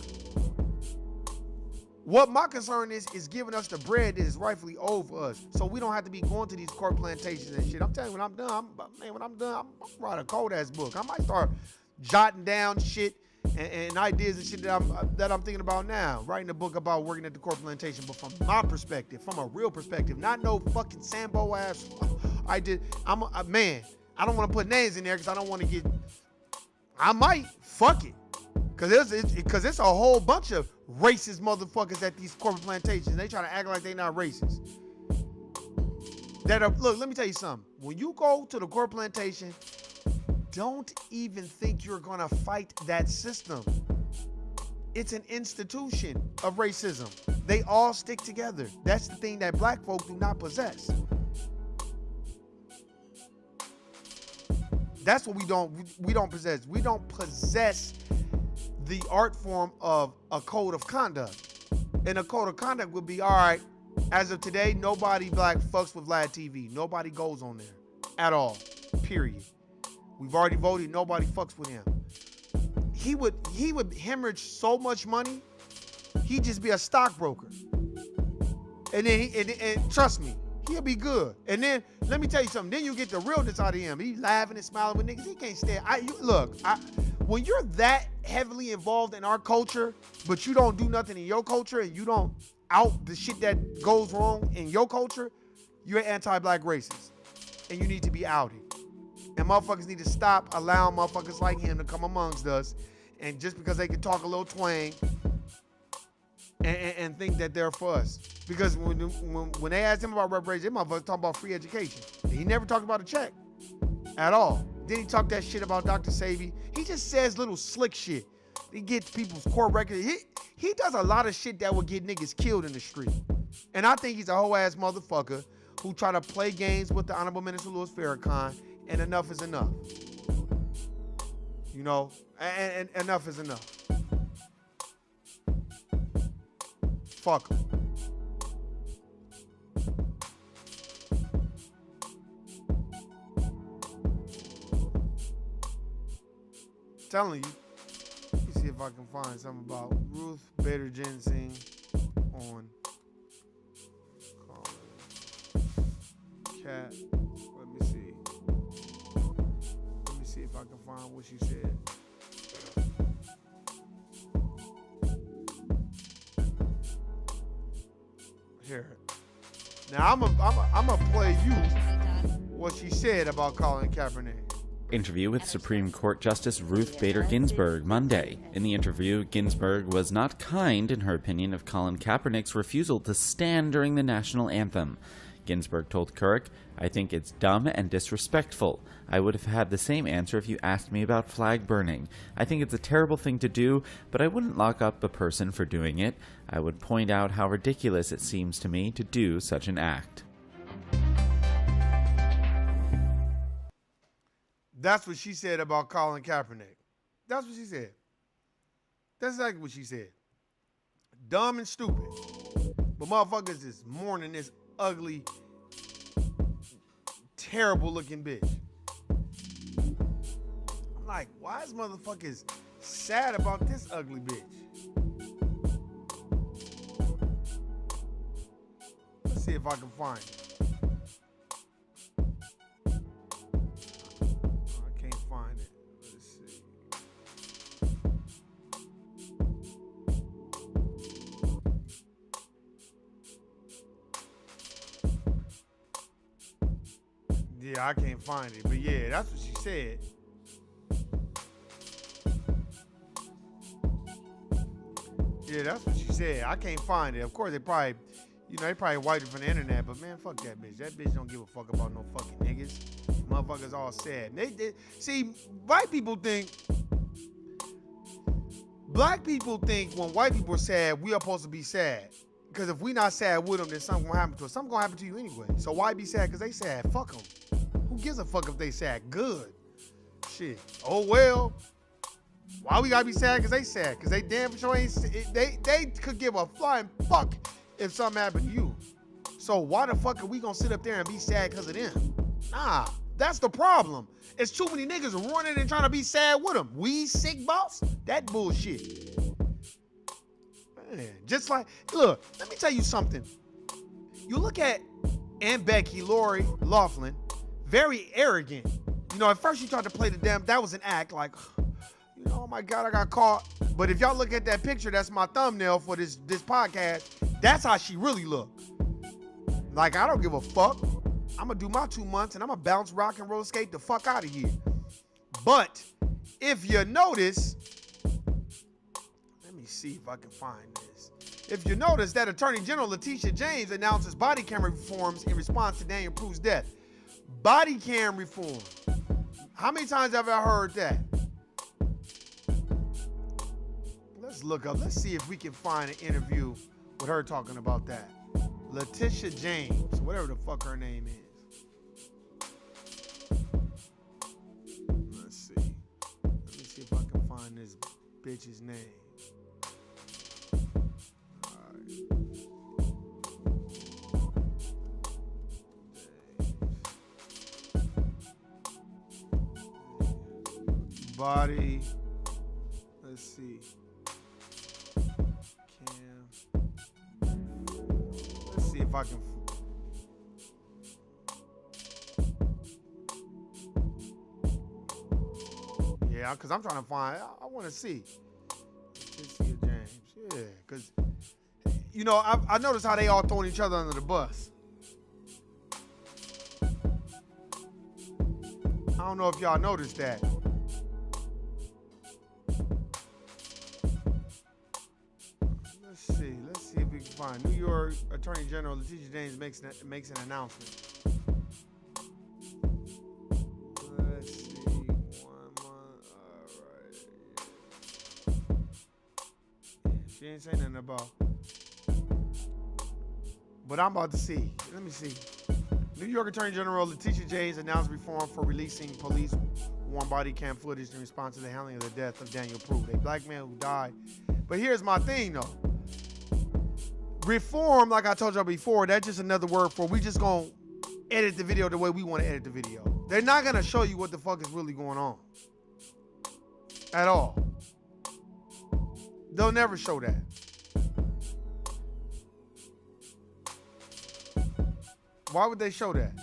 What my concern is giving us the bread that is rightfully owed for us, so we don't have to be going to these corn plantations and shit. I'm telling you, when I'm done, I'm writing a cold ass book. I might start jotting down shit and ideas and shit that I'm thinking about now. Writing a book about working at the corn plantation, but from my perspective, from a real perspective, not no fucking Sambo ass. I'm a man. I don't want to put names in there because I don't want to get. I might fuck it. Cause it's a whole bunch of racist motherfuckers at these corporate plantations. They try to act like they not racist. Look, let me tell you something. When you go to the corporate plantation, don't even think you're gonna fight that system. It's an institution of racism. They all stick together. That's the thing that black folk do not possess. That's what we don't possess. We don't possess the art form of a code of conduct. And a code of conduct would be, all right, as of today, nobody black fucks with Vlad TV. Nobody goes on there at all, period. We've already voted, nobody fucks with him. He would hemorrhage so much money, he'd just be a stockbroker. And then, and trust me, he'll be good. And then, let me tell you something, then you get the realness out of him. He's laughing and smiling with niggas. He can't stand. When you're that heavily involved in our culture, but you don't do nothing in your culture and you don't out the shit that goes wrong in your culture, you're an anti-black racist. And you need to be outed. And motherfuckers need to stop allowing motherfuckers like him to come amongst us, and just because they can talk a little twang and think that they're for us. Because when they asked him about reparation, they motherfuckers talking about free education. He never talked about a check at all. Then he talked that shit about Dr. Savy. He just says little slick shit. He gets people's court records. He does a lot of shit that will get niggas killed in the street. And I think he's a whole ass motherfucker who try to play games with the Honorable Minister Louis Farrakhan, and enough is enough. You know, and enough is enough. Fuck him. Telling you. Let me see if I can find something about Ruth Bader Ginsburg on Cat. Let me see. Let me see if I can find what she said. Here. Now I'm gonna play you what she said about Colin Kaepernick. Interview with Supreme Court Justice Ruth Bader Ginsburg Monday. In the interview, Ginsburg was not kind in her opinion of Colin Kaepernick's refusal to stand during the national anthem. Ginsburg told Couric, "I think it's dumb and disrespectful. I would have had the same answer if you asked me about flag burning. I think it's a terrible thing to do, but I wouldn't lock up a person for doing it. I would point out how ridiculous it seems to me to do such an act." That's what she said about Colin Kaepernick. That's what she said. That's exactly what she said. Dumb and stupid. But motherfuckers is mourning this ugly, terrible looking bitch. I'm like, why is motherfuckers sad about this ugly bitch? Let's see if I can find it. Yeah, I can't find it. But yeah, that's what she said. Yeah, that's what she said. I can't find it. Of course, they probably wiped it from the internet. But man, fuck that bitch. That bitch don't give a fuck about no fucking niggas. Motherfuckers all sad. See, black people think when white people are sad, we are supposed to be sad. Because if we not sad with them, then something gonna happen to us. Something gonna happen to you anyway. So why be sad? Because they sad. Fuck them. gives a fuck if they sad? Good. Shit. Oh well. Why we gotta be sad? Because they sad. Because they damn sure ain't. They could give a flying fuck if something happened to you. So why the fuck are we gonna sit up there and be sad because of them? Nah, that's the problem. It's too many niggas running and trying to be sad with them. We sick, boss? That bullshit. Man, just like, look, let me tell you something. You look at Aunt Becky, Lori Loughlin, very arrogant. You know, at first she tried to play the damn, that was an act, like, you know, oh my God, I got caught. But if y'all look at that picture, that's my thumbnail for this podcast, that's how she really looked. Like, I don't give a fuck. I'm gonna do my 2 months and I'm gonna bounce, rock, and roll skate the fuck out of here. But if you notice, let me see if I can find this. If you notice that Attorney General Letitia James announces body camera reforms in response to Daniel Prue's death. Body cam reform. How many times have I heard that? Let's look up. Let's see if we can find an interview with her talking about that. Letitia James, whatever the fuck her name is. Let's see. Let me see if I can find this bitch's name. Body. Let's see. Let's see if I can. Yeah, because I'm trying to find. I want to see. Letitia James. Yeah, because you know I noticed how they all throwing each other under the bus. I don't know if y'all noticed that. Let's see if we can find. New York Attorney General Letitia James makes an announcement. Let's see. 1 month. All right. Yeah, she ain't saying nothing about. But I'm about to see. Let me see. New York Attorney General Letitia James announced reform for releasing police-worn body cam footage in response to the handling of the death of Daniel Prue, a black man who died. But here's my thing, though. Reform, like I told y'all before, that's just another word for we just gonna edit the video the way we want to edit the video. They're not gonna show you what the fuck is really going on at all. They'll never show that. Why would they show that?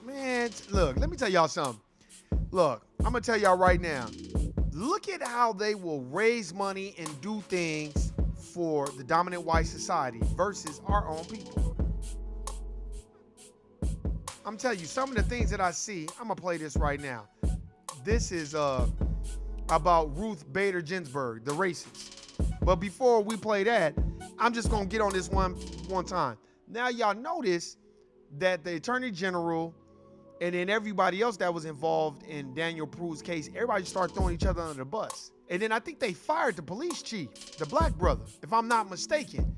Man, look, let me tell y'all something. Look, I'm gonna tell y'all right now. Look at how they will raise money and do things for the dominant white society versus our own people. I'm telling you, some of the things that I see, I'm gonna play this right now. This is about Ruth Bader Ginsburg, the racist. But before we play that, I'm just gonna get on this one time. Now y'all notice that the Attorney General and then everybody else that was involved in Daniel Prue's case, everybody started throwing each other under the bus. And then I think they fired the police chief, the black brother, if I'm not mistaken.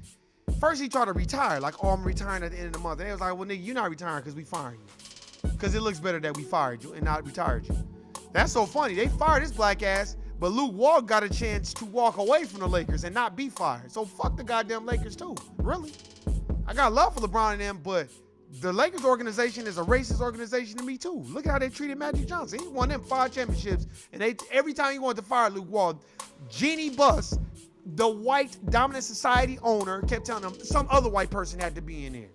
First he tried to retire, like, oh, I'm retiring at the end of the month. And they was like, well, nigga, you're not retiring because we fired you. Because it looks better that we fired you and not retired you. That's so funny. They fired his black ass, but Luke Wall got a chance to walk away from the Lakers and not be fired. So fuck the goddamn Lakers too. Really? I got love for LeBron and them, but the Lakers organization is a racist organization to me too. Look at how they treated Magic Johnson. He won them 5 championships, and every time he wanted to fire Luke Wall, Jeannie Buss, the white dominant society owner, kept telling him some other white person had to be in there.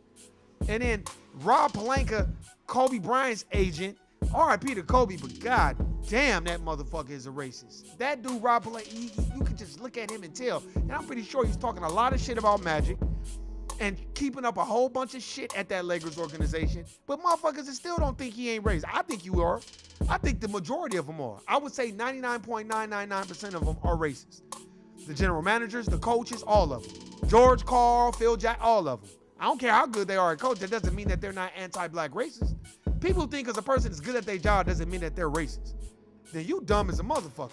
And then Rob Pelinka, Kobe Bryant's agent, R.I.P. to Kobe, but god damn, that motherfucker is a racist. That dude, Rob Pelinka, you could just look at him and tell. And I'm pretty sure he's talking a lot of shit about Magic and keeping up a whole bunch of shit at that Lakers organization. But motherfuckers still don't think he ain't racist. I think you are. I think the majority of them are. I would say 99.999% of them are racist. The general managers, the coaches, all of them. George Karl, Phil Jack, all of them. I don't care how good they are at coach. That doesn't mean that they're not anti-black racist. People think because a person is good at their job doesn't mean that they're racist. Then you dumb as a motherfucker.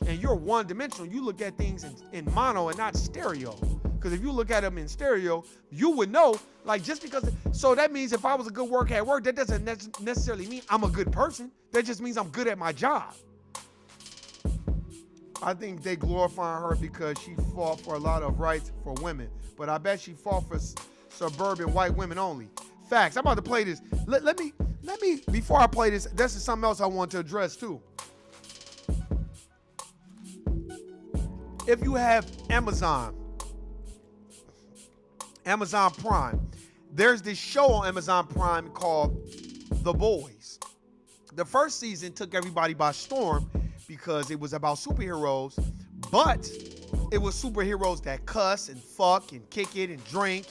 and you're one-dimensional, you look at things in mono and not stereo. Because if you look at them in stereo, you would know, like, just because. So that means if I was a good worker at work, that doesn't necessarily mean I'm a good person. That just means I'm good at my job. I think they glorify her because she fought for a lot of rights for women. But I bet she fought for suburban white women only. Facts. I'm about to play this. Let me, before I play this, this is something else I want to address too. If you have Amazon Prime, there's this show on Amazon Prime called The Boys. The first season took everybody by storm because it was about superheroes, but it was superheroes that cuss and fuck and kick it and drink.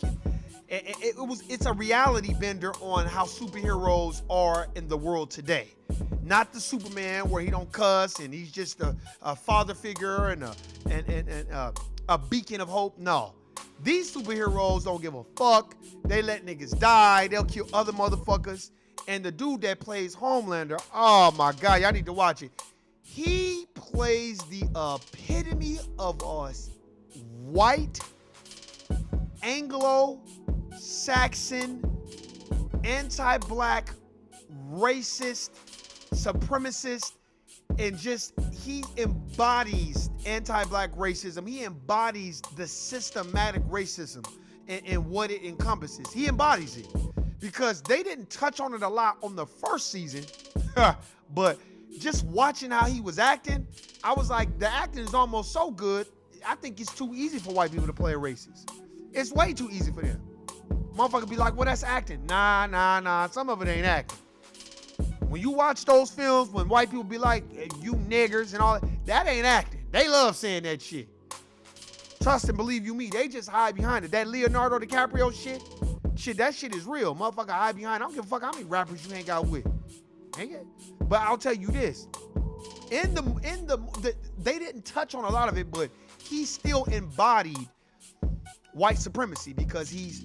And it's a reality bender on how superheroes are in the world today. Not the Superman where he don't cuss and he's just a father figure and a beacon of hope. No. These superheroes don't give a fuck. They let niggas die. They'll kill other motherfuckers. And the dude that plays Homelander, oh my God, y'all need to watch it. He plays the epitome of a white, Anglo-Saxon, anti-black, racist, supremacist, and just he embodies anti-black racism. He embodies the systematic racism and what it encompasses. He embodies it because they didn't touch on it a lot on the first season, but just watching how he was acting, I was like, the acting is almost so good. I think it's too easy for white people to play a racist. It's way too easy for them. Motherfucker be like, well, that's acting. Nah. Some of it ain't acting. When you watch those films, when white people be like, you niggers and all that ain't acting. They love saying that shit. Trust and believe you me. They just hide behind it. That Leonardo DiCaprio shit, that shit is real. Motherfucker hide behind it. I don't give a fuck how many rappers you hang out with. But I'll tell you this. They didn't touch on a lot of it, but he still embodied white supremacy because he's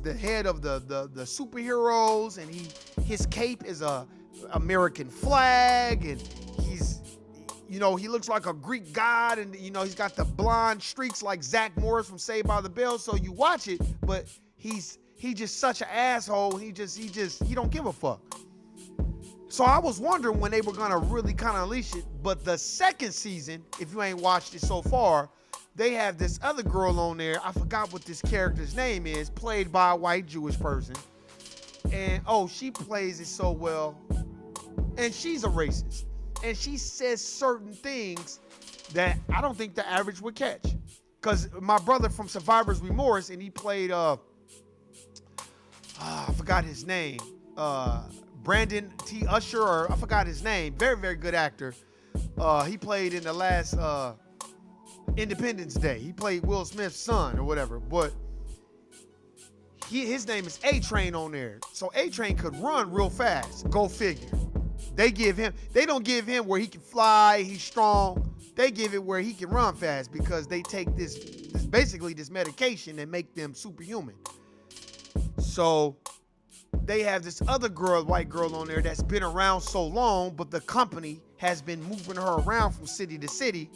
the head of the superheroes, and his cape is a American flag, and he's, he looks like a Greek god, and he's got the blonde streaks like Zach Morris from Saved by the Bell. So you watch it, but he just such an asshole. He don't give a fuck. So I was wondering when they were gonna really kind of unleash it. But the second season, if you ain't watched it so far, they have this other girl on there. I forgot what this character's name is, played by a white Jewish person. And she plays it so well. And she's a racist. And she says certain things that I don't think the average would catch. Because my brother from Survivor's Remorse, and he played, I forgot his name. Brandon T. Usher, or I forgot his name. Very, very good actor. He played in the last Independence Day. He played Will Smith's son or whatever. But his name is A-Train on there. So A-Train could run real fast. Go figure. They don't give him where he can fly, he's strong. They give it where he can run fast because they take this medication and make them superhuman. So they have this other girl, white girl on there that's been around so long, but the company has been moving her around from city to city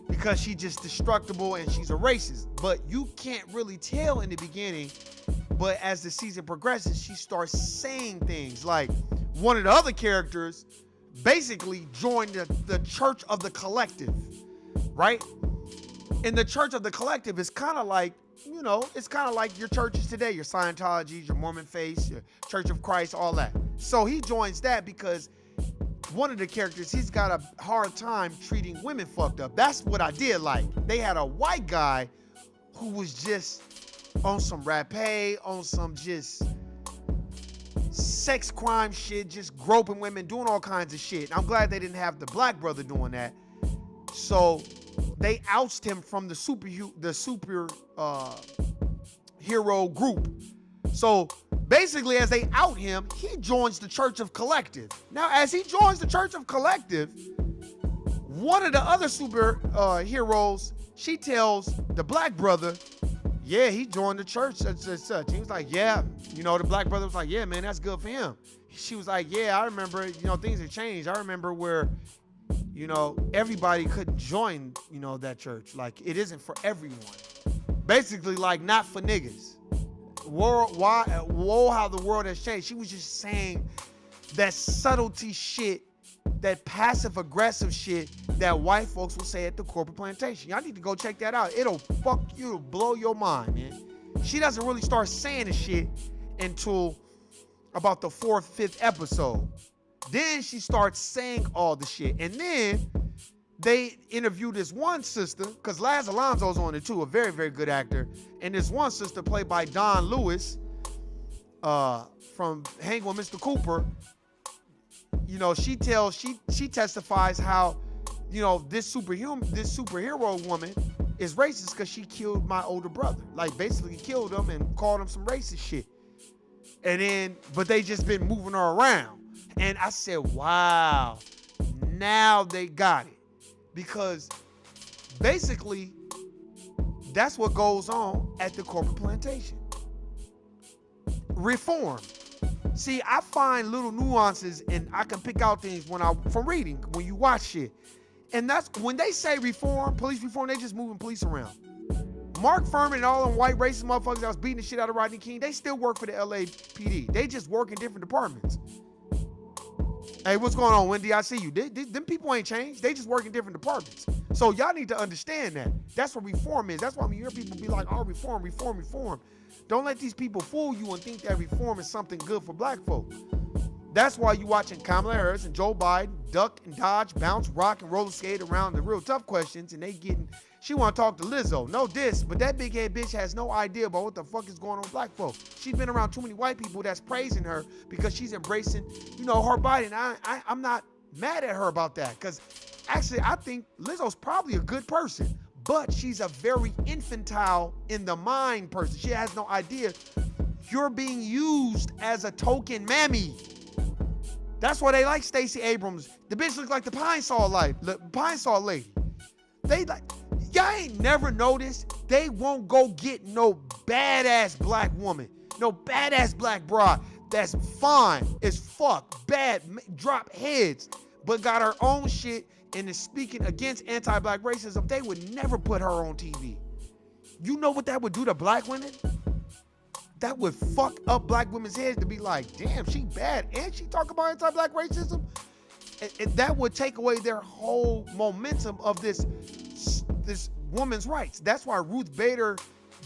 because she's just destructible and she's a racist. But you can't really tell in the beginning, but as the season progresses, she starts saying things like one of the other characters basically joined the Church of the Collective, right? And the Church of the Collective is kind of like, it's kind of like your churches today, your Scientology, your Mormon faith, your Church of Christ, all that. So he joins that because one of the characters, he's got a hard time treating women fucked up. That's what I did like. They had a white guy who was just on some rapé, on some just sex crime shit, just groping women, doing all kinds of shit. I'm glad they didn't have the black brother doing that. So they ousted him from the super hero group. So basically, as they out him, he joins the Church of Collective. Now, as he joins the Church of Collective, one of the other super heroes, she tells the black brother, yeah, he joined the church, such. He was like, yeah. The black brother was like, yeah, man, that's good for him. She was like, yeah, I remember, things have changed. I remember where, everybody couldn't join, that church. Like, it isn't for everyone. Basically, like, not for niggas. Whoa, how the world has changed. She was just saying that subtlety shit, that passive aggressive shit that white folks will say at the corporate plantation. Y'all need to go check that out. It'll blow your mind, man. She doesn't really start saying the shit until about the 4th, 5th episode. Then she starts saying all the shit. And then they interviewed this one sister, because Laz Alonso's on it too, a very, very good actor. And this one sister played by Don Lewis from Hang with Mr. Cooper. She testifies how, this superhero woman is racist because she killed my older brother. Like, basically killed him and called him some racist shit. But they just been moving her around. And I said, wow, now they got it. Because basically, that's what goes on at the corporate plantation. Reform. See, I find little nuances and I can pick out things from reading, when you watch shit. And that's when they say reform, police reform, they just moving police around. Mark Furman and all them white racist motherfuckers that was beating the shit out of Rodney King, they still work for the LAPD. They just work in different departments. Hey, what's going on, Wendy? I see you. Them people ain't changed. They just work in different departments. So y'all need to understand that. That's what reform is. That's why when you hear people be like, oh, reform, reform, reform. Don't let these people fool you and think that reform is something good for black folk. That's why you watching Kamala Harris and Joe Biden duck and dodge, bounce, rock, and roller skate around the real tough questions, and she want to talk to Lizzo. No diss, but that big head bitch has no idea about what the fuck is going on with black folk. She's been around too many white people that's praising her because she's embracing, her body, and I'm not mad at her about that, because actually I think Lizzo's probably a good person, but she's a very infantile in the mind person. She has no idea you're being used as a token mammy. That's why they like Stacey Abrams. The bitch look like the Pine Saw lady. Y'all ain't never noticed they won't go get no badass black woman, no badass black broad that's fine as fuck, bad, drop heads, but got her own shit and is speaking against anti-black racism. They would never put her on TV. You know what that would do to black women? That would fuck up black women's heads to be like, damn, she bad and she talk about anti-black racism. And that would take away their whole momentum of this woman's rights. That's why Ruth Bader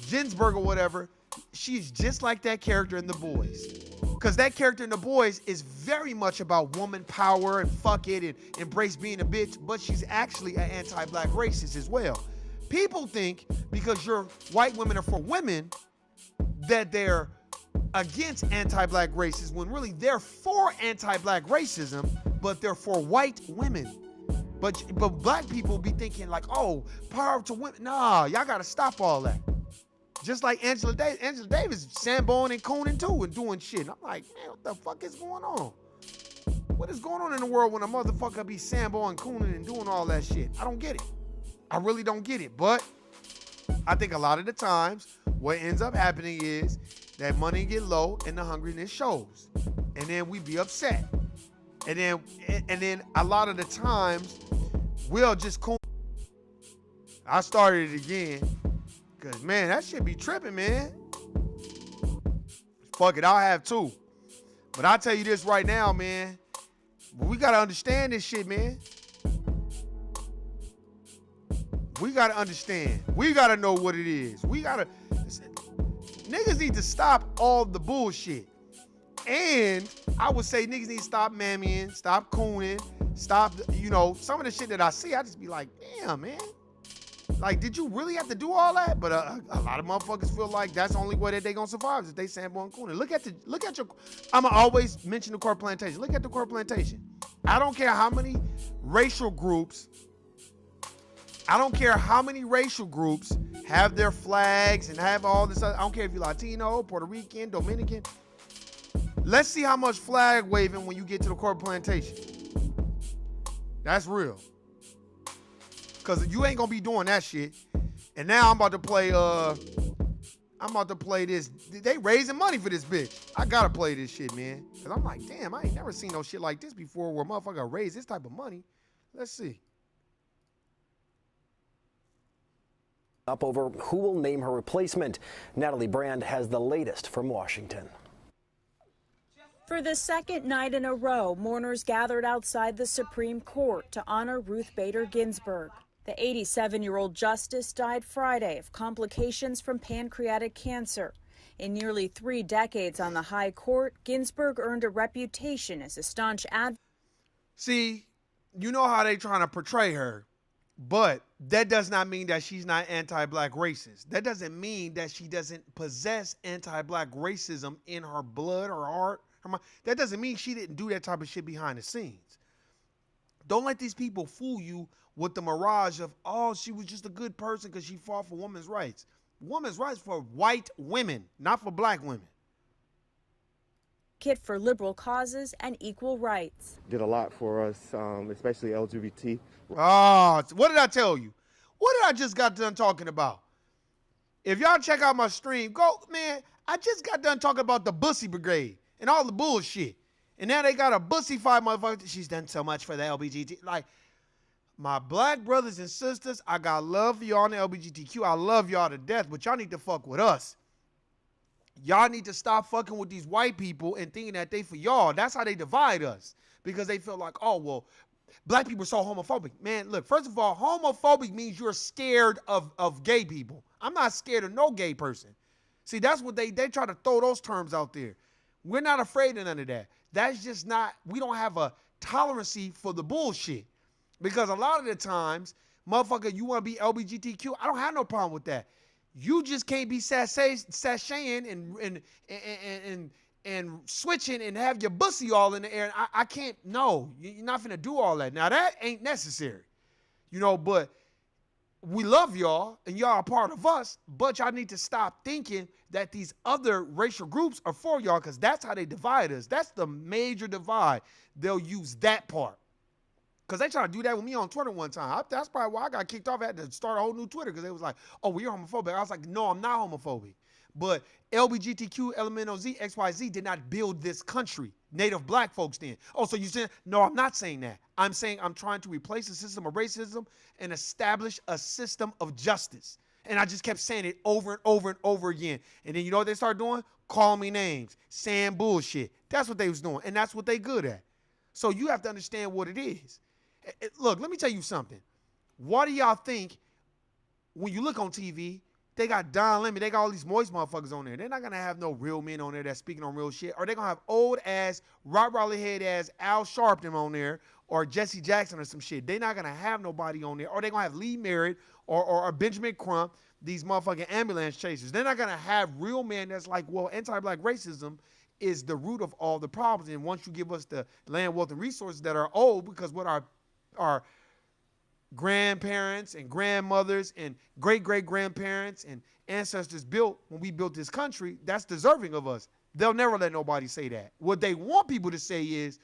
Ginsburg or whatever, she's just like that character in The Boys. Because that character in The Boys is very much about woman power and fuck it and embrace being a bitch, but she's actually an anti-black racist as well. People think because your white women are for women that they're against anti-black racism, when really they're for anti-black racism, but they're for white women. But black people be thinking like, oh, power to women. Nah, y'all gotta stop all that. Just like Angela Davis. Angela Davis samboing and cooning too and doing shit. And I'm like, man, what the fuck is going on? What is going on in the world when a motherfucker be samboing, cooning, and doing all that shit? I don't get it. I really don't get it. But I think a lot of the times what ends up happening is that money get low and the hungriness shows. And then we be upset. And then a lot of the times we'll just cool. I started it again. Cause man, that shit be tripping, man. Fuck it, I'll have two. But I'll tell you this right now, man. We gotta understand this shit, man. We gotta understand. We gotta know what it is. Niggas need to stop all the bullshit. And I would say niggas need to stop mammying, stop cooning, stop, some of the shit that I see, I just be like, damn, man. Like, did you really have to do all that? But a lot of motherfuckers feel like that's the only way that they gonna survive is if they sambo and cooning. Look at your, I'ma always mention the core plantation. Look at the core plantation. I don't care how many racial groups have their flags and have all this other, I don't care if you're Latino, Puerto Rican, Dominican. Let's see how much flag waving when you get to the core plantation. That's real. Cause you ain't gonna be doing that shit. And now I'm about to play this. They raising money for this bitch. I gotta play this shit, man. Cause I'm like, damn, I ain't never seen no shit like this before where motherfucker raise this type of money. Let's see. Up over who will name her replacement. Natalie Brand has the latest from Washington. For the second night in a row, mourners gathered outside the Supreme Court to honor Ruth Bader Ginsburg. The 87-year-old justice died Friday of complications from pancreatic cancer. In nearly 3 decades on the high court, Ginsburg earned a reputation as a staunch advocate. See, you know how they trying to portray her, but that does not mean that she's not anti-black racist. That doesn't mean that she doesn't possess anti-black racism in her blood, her heart, her mind. That doesn't mean she didn't do that type of shit behind the scenes. Don't let these people fool you with the mirage of, oh, she was just a good person because she fought for women's rights. Women's rights for white women, not for black women. For liberal causes and equal rights. Did a lot for us, especially LGBT. Oh, what did I tell you? What did I just got done talking about? If y'all check out my stream, go, man, I just got done talking about the Bussy Brigade and all the bullshit. And now they got a Bussy-fied motherfucker. She's done so much for the LGBT. Like, my black brothers and sisters, I got love for y'all in the LGBTQ. I love y'all to death, but y'all need to fuck with us. Y'all need to stop fucking with these white people and thinking that they for y'all. That's how they divide us. Because they feel like, oh, well, black people are so homophobic. Man, look, first of all, homophobic means you're scared of gay people. I'm not scared of no gay person. See, that's what they try to throw those terms out there. We're not afraid of none of that. That's just not, we don't have a tolerancy for the bullshit. Because a lot of the times, motherfucker, you want to be LGBTQ, I don't have no problem with that. You just can't be sashaying and switching and have your bussy all in the air. I can't, no, you're not finna do all that. Now that ain't necessary, but we love y'all and y'all are part of us, but y'all need to stop thinking that these other racial groups are for y'all, because that's how they divide us. That's the major divide. They'll use that part. Because they tried to do that with me on Twitter one time. That's probably why I got kicked off. I had to start a whole new Twitter because they was like, oh, well, you're homophobic. I was like, no, I'm not homophobic. But LGBTQ, LMNOZ, XYZ did not build this country. Native black folks did. Oh, so you said, no, I'm not saying that. I'm saying I'm trying to replace the system of racism and establish a system of justice. And I just kept saying it over and over and over again. And then you know what they started doing? Calling me names, saying bullshit. That's what they was doing. And that's what they good at. So you have to understand what it is. Look, let me tell you something. What do y'all think when you look on TV, they got Don Lemon, they got all these moist motherfuckers on there. They're not going to have no real men on there that's speaking on real shit. Or they're going to have old-ass, Raleigh-head-ass Al Sharpton on there or Jesse Jackson or some shit. They're not going to have nobody on there. Or they're going to have Lee Merritt or Benjamin Crump, these motherfucking ambulance chasers. They're not going to have real men that's like, well, anti-black racism is the root of all the problems. And once you give us the land, wealth, and resources that are old, because what our grandparents and grandmothers and great-great-grandparents and ancestors built when we built this country, that's deserving of us. They'll never let nobody say that. What they want people to say is,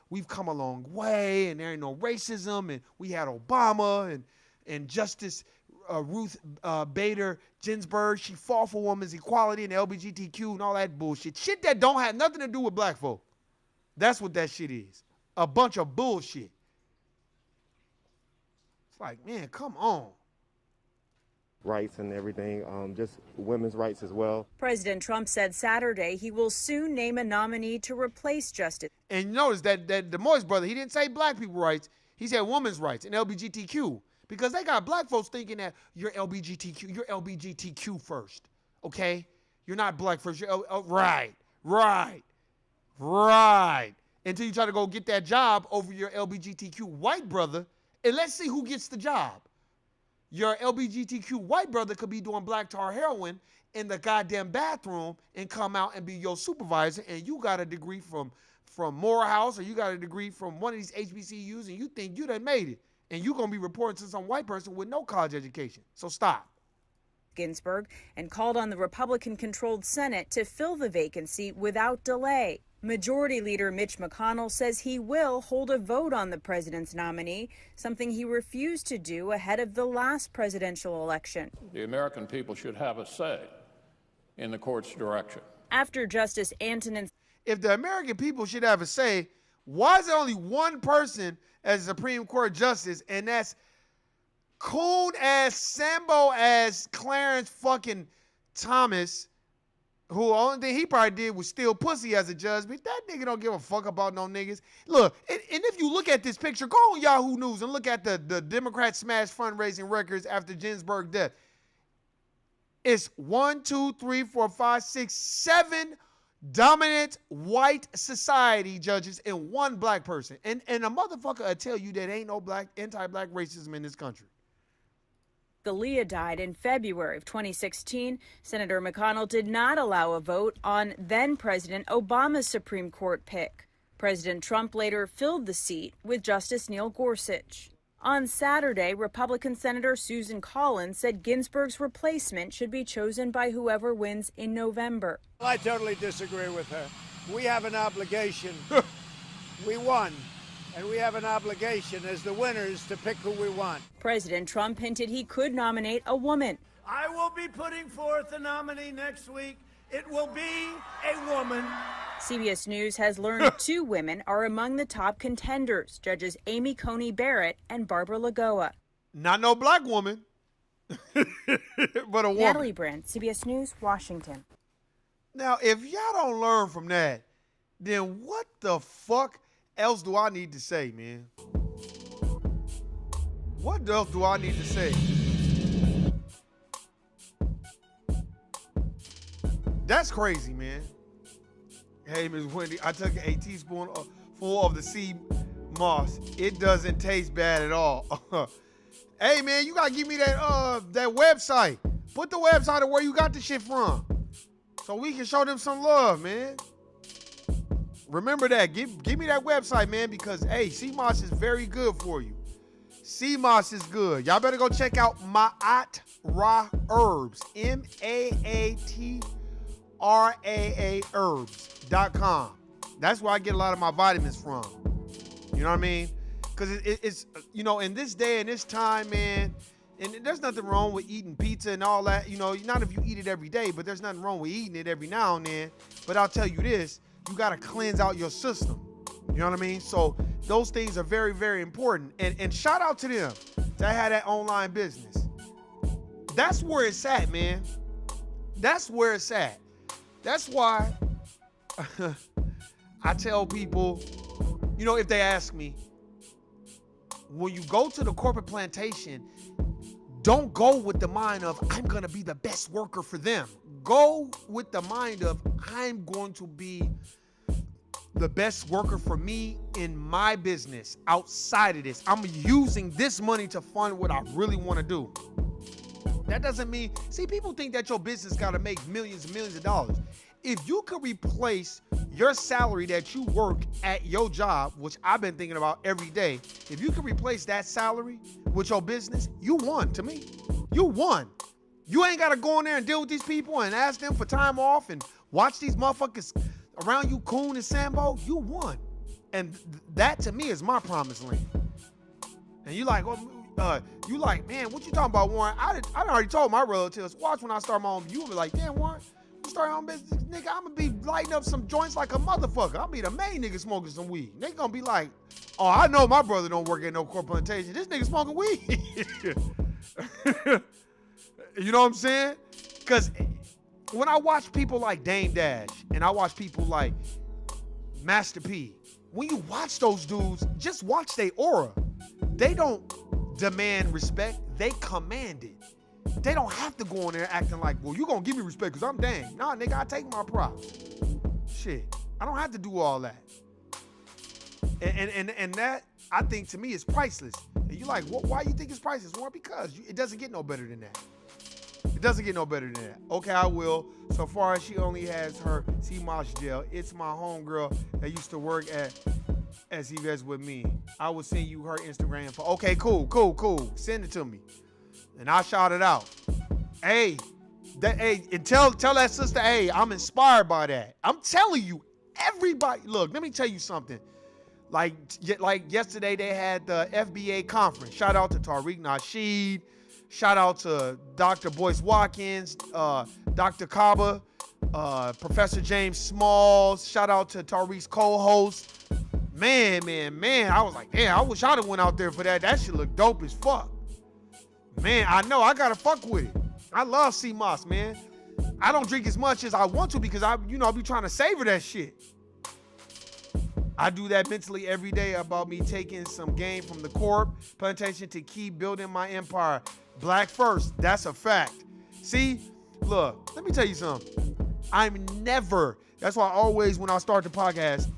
we've come a long way and there ain't no racism and we had Obama and Justice Ruth Bader Ginsburg, she fought for women's equality and LGBTQ and all that bullshit. Shit that don't have nothing to do with black folk. That's what that shit is. A bunch of bullshit. It's like, man, come on. Rights and everything, just women's rights as well. President Trump said Saturday he will soon name a nominee to replace Justice. And you notice that the Moist brother, he didn't say black people rights. He said women's rights and LGBTQ. Because they got black folks thinking that you're LGBTQ. You're LGBTQ first, okay? You're not black first. You're right. Until you try to go get that job over your LGBTQ white brother, and let's see who gets the job. Your LGBTQ white brother could be doing black tar heroin in the goddamn bathroom and come out and be your supervisor, and you got a degree from Morehouse, or you got a degree from one of these HBCUs, and you think you done made it, and you're going to be reporting to some white person with no college education. So stop. Ginsburg, and called on the Republican-controlled Senate to fill the vacancy without delay. Majority Leader Mitch McConnell says he will hold a vote on the president's nominee, something he refused to do ahead of the last presidential election. The American people should have a say in the court's direction. After Justice Antonin... If the American people should have a say, why is there only one person as Supreme Court justice, and that's coon-ass, Sambo-ass Clarence fucking Thomas, who the only thing he probably did was steal pussy as a judge, but that nigga don't give a fuck about no niggas. Look, and if you look at this picture, go on Yahoo News and look at the Democrat smash fundraising records after Ginsburg's death. It's 1, 2, 3, 4, 5, 6, 7 dominant white society judges and 1 black person. And a motherfucker will tell you that ain't no anti-black racism in this country. Scalia died in February of 2016. Senator McConnell did not allow a vote on then-President Obama's Supreme Court pick. President Trump later filled the seat with Justice Neil Gorsuch. On Saturday, Republican Senator Susan Collins said Ginsburg's replacement should be chosen by whoever wins in November. I totally disagree with her. We have an obligation. We won. And we have an obligation as the winners to pick who we want. President Trump hinted he could nominate a woman. I will be putting forth a nominee next week. It will be a woman. CBS News has learned 2 women are among the top contenders, Judges Amy Coney Barrett and Barbara Lagoa. Not no black woman, but a woman. Natalie Brandt, CBS News, Washington. Now, if y'all don't learn from that, then what the fuck else do I need to say, man? What else do I need to say? That's crazy, man. Hey, Ms. Wendy, I took a teaspoonful of the sea moss. It doesn't taste bad at all. Hey, man, you gotta give me that website. Put the website of where you got the shit from, so we can show them some love, man. Remember that. Give me that website, man, because, hey, sea moss is very good for you. Sea moss is good. Y'all better go check out Maat Ra Herbs, MAATRAA herbs.com. That's where I get a lot of my vitamins from. You know what I mean? Because it's, you know, in this day and this time, man, and there's nothing wrong with eating pizza and all that. You know, not if you eat it every day, but there's nothing wrong with eating it every now and then. But I'll tell you this. You got to cleanse out your system. You know what I mean? So those things are very, very important. And shout out to them that had that online business. That's where it's at, man. That's where it's at. That's why I tell people, you know, if they ask me, when you go to the corporate plantation, don't go with the mind of, I'm going to be the best worker for them. Go with the mind of, I'm going to be the best worker for me in my business outside of this. I'm using this money to fund what I really want to do. That doesn't mean, see, people think that your business got to make millions and millions of dollars. If you could replace your salary that you work at your job, which I've been thinking about every day, if you could replace that salary with your business, you won to me. You won. You ain't got to go in there and deal with these people and ask them for time off and watch these motherfuckers around you, coon and Sambo. You won. And that to me is my promised land. And you like, man, what you talking about, Warren? I already told my relatives, watch when I start my own. You will be like, damn, Warren, you start your own business, nigga, I'm going to be lighting up some joints like a motherfucker. I'll be the main nigga smoking some weed. They going to be like, oh, I know my brother don't work at no corporate plantation. This nigga smoking weed. You know what I'm saying? Because when I watch people like Dame Dash and I watch people like Master P, when you watch those dudes, just watch their aura. They don't demand respect, they command it. They don't have to go in there acting like, well, you gonna give me respect because I'm Dame. Nah, nigga, I take my props. Shit, I don't have to do all that. And that, I think, to me, is priceless. And you like, why you think it's priceless? Well, because it doesn't get no better than that. It doesn't get no better than that. Okay, I will. So far as she only has her sea moss gel, it's my homegirl that used to work at SEVS with me. I will send you her Instagram. Okay, cool. Send it to me. And I'll shout it out. Hey, and tell that sister, hey, I'm inspired by that. I'm telling you, everybody, look, let me tell you something. Like yesterday, they had the FBA conference. Shout out to Tariq Nasheed. Shout out to Dr. Boyce Watkins, Dr. Kaba, Professor James Smalls. Shout out to Tariq's co-host, Man, I was like, damn, I wish I'd have went out there for that. That shit look dope as fuck. Man, I know, I gotta fuck with it. I love sea moss, man. I don't drink as much as I want to because I be trying to savor that shit. I do that mentally every day about me taking some game from the corp plantation to keep building my empire. Black first, that's a fact. See, look, let me tell you something. That's why always when I start the podcast,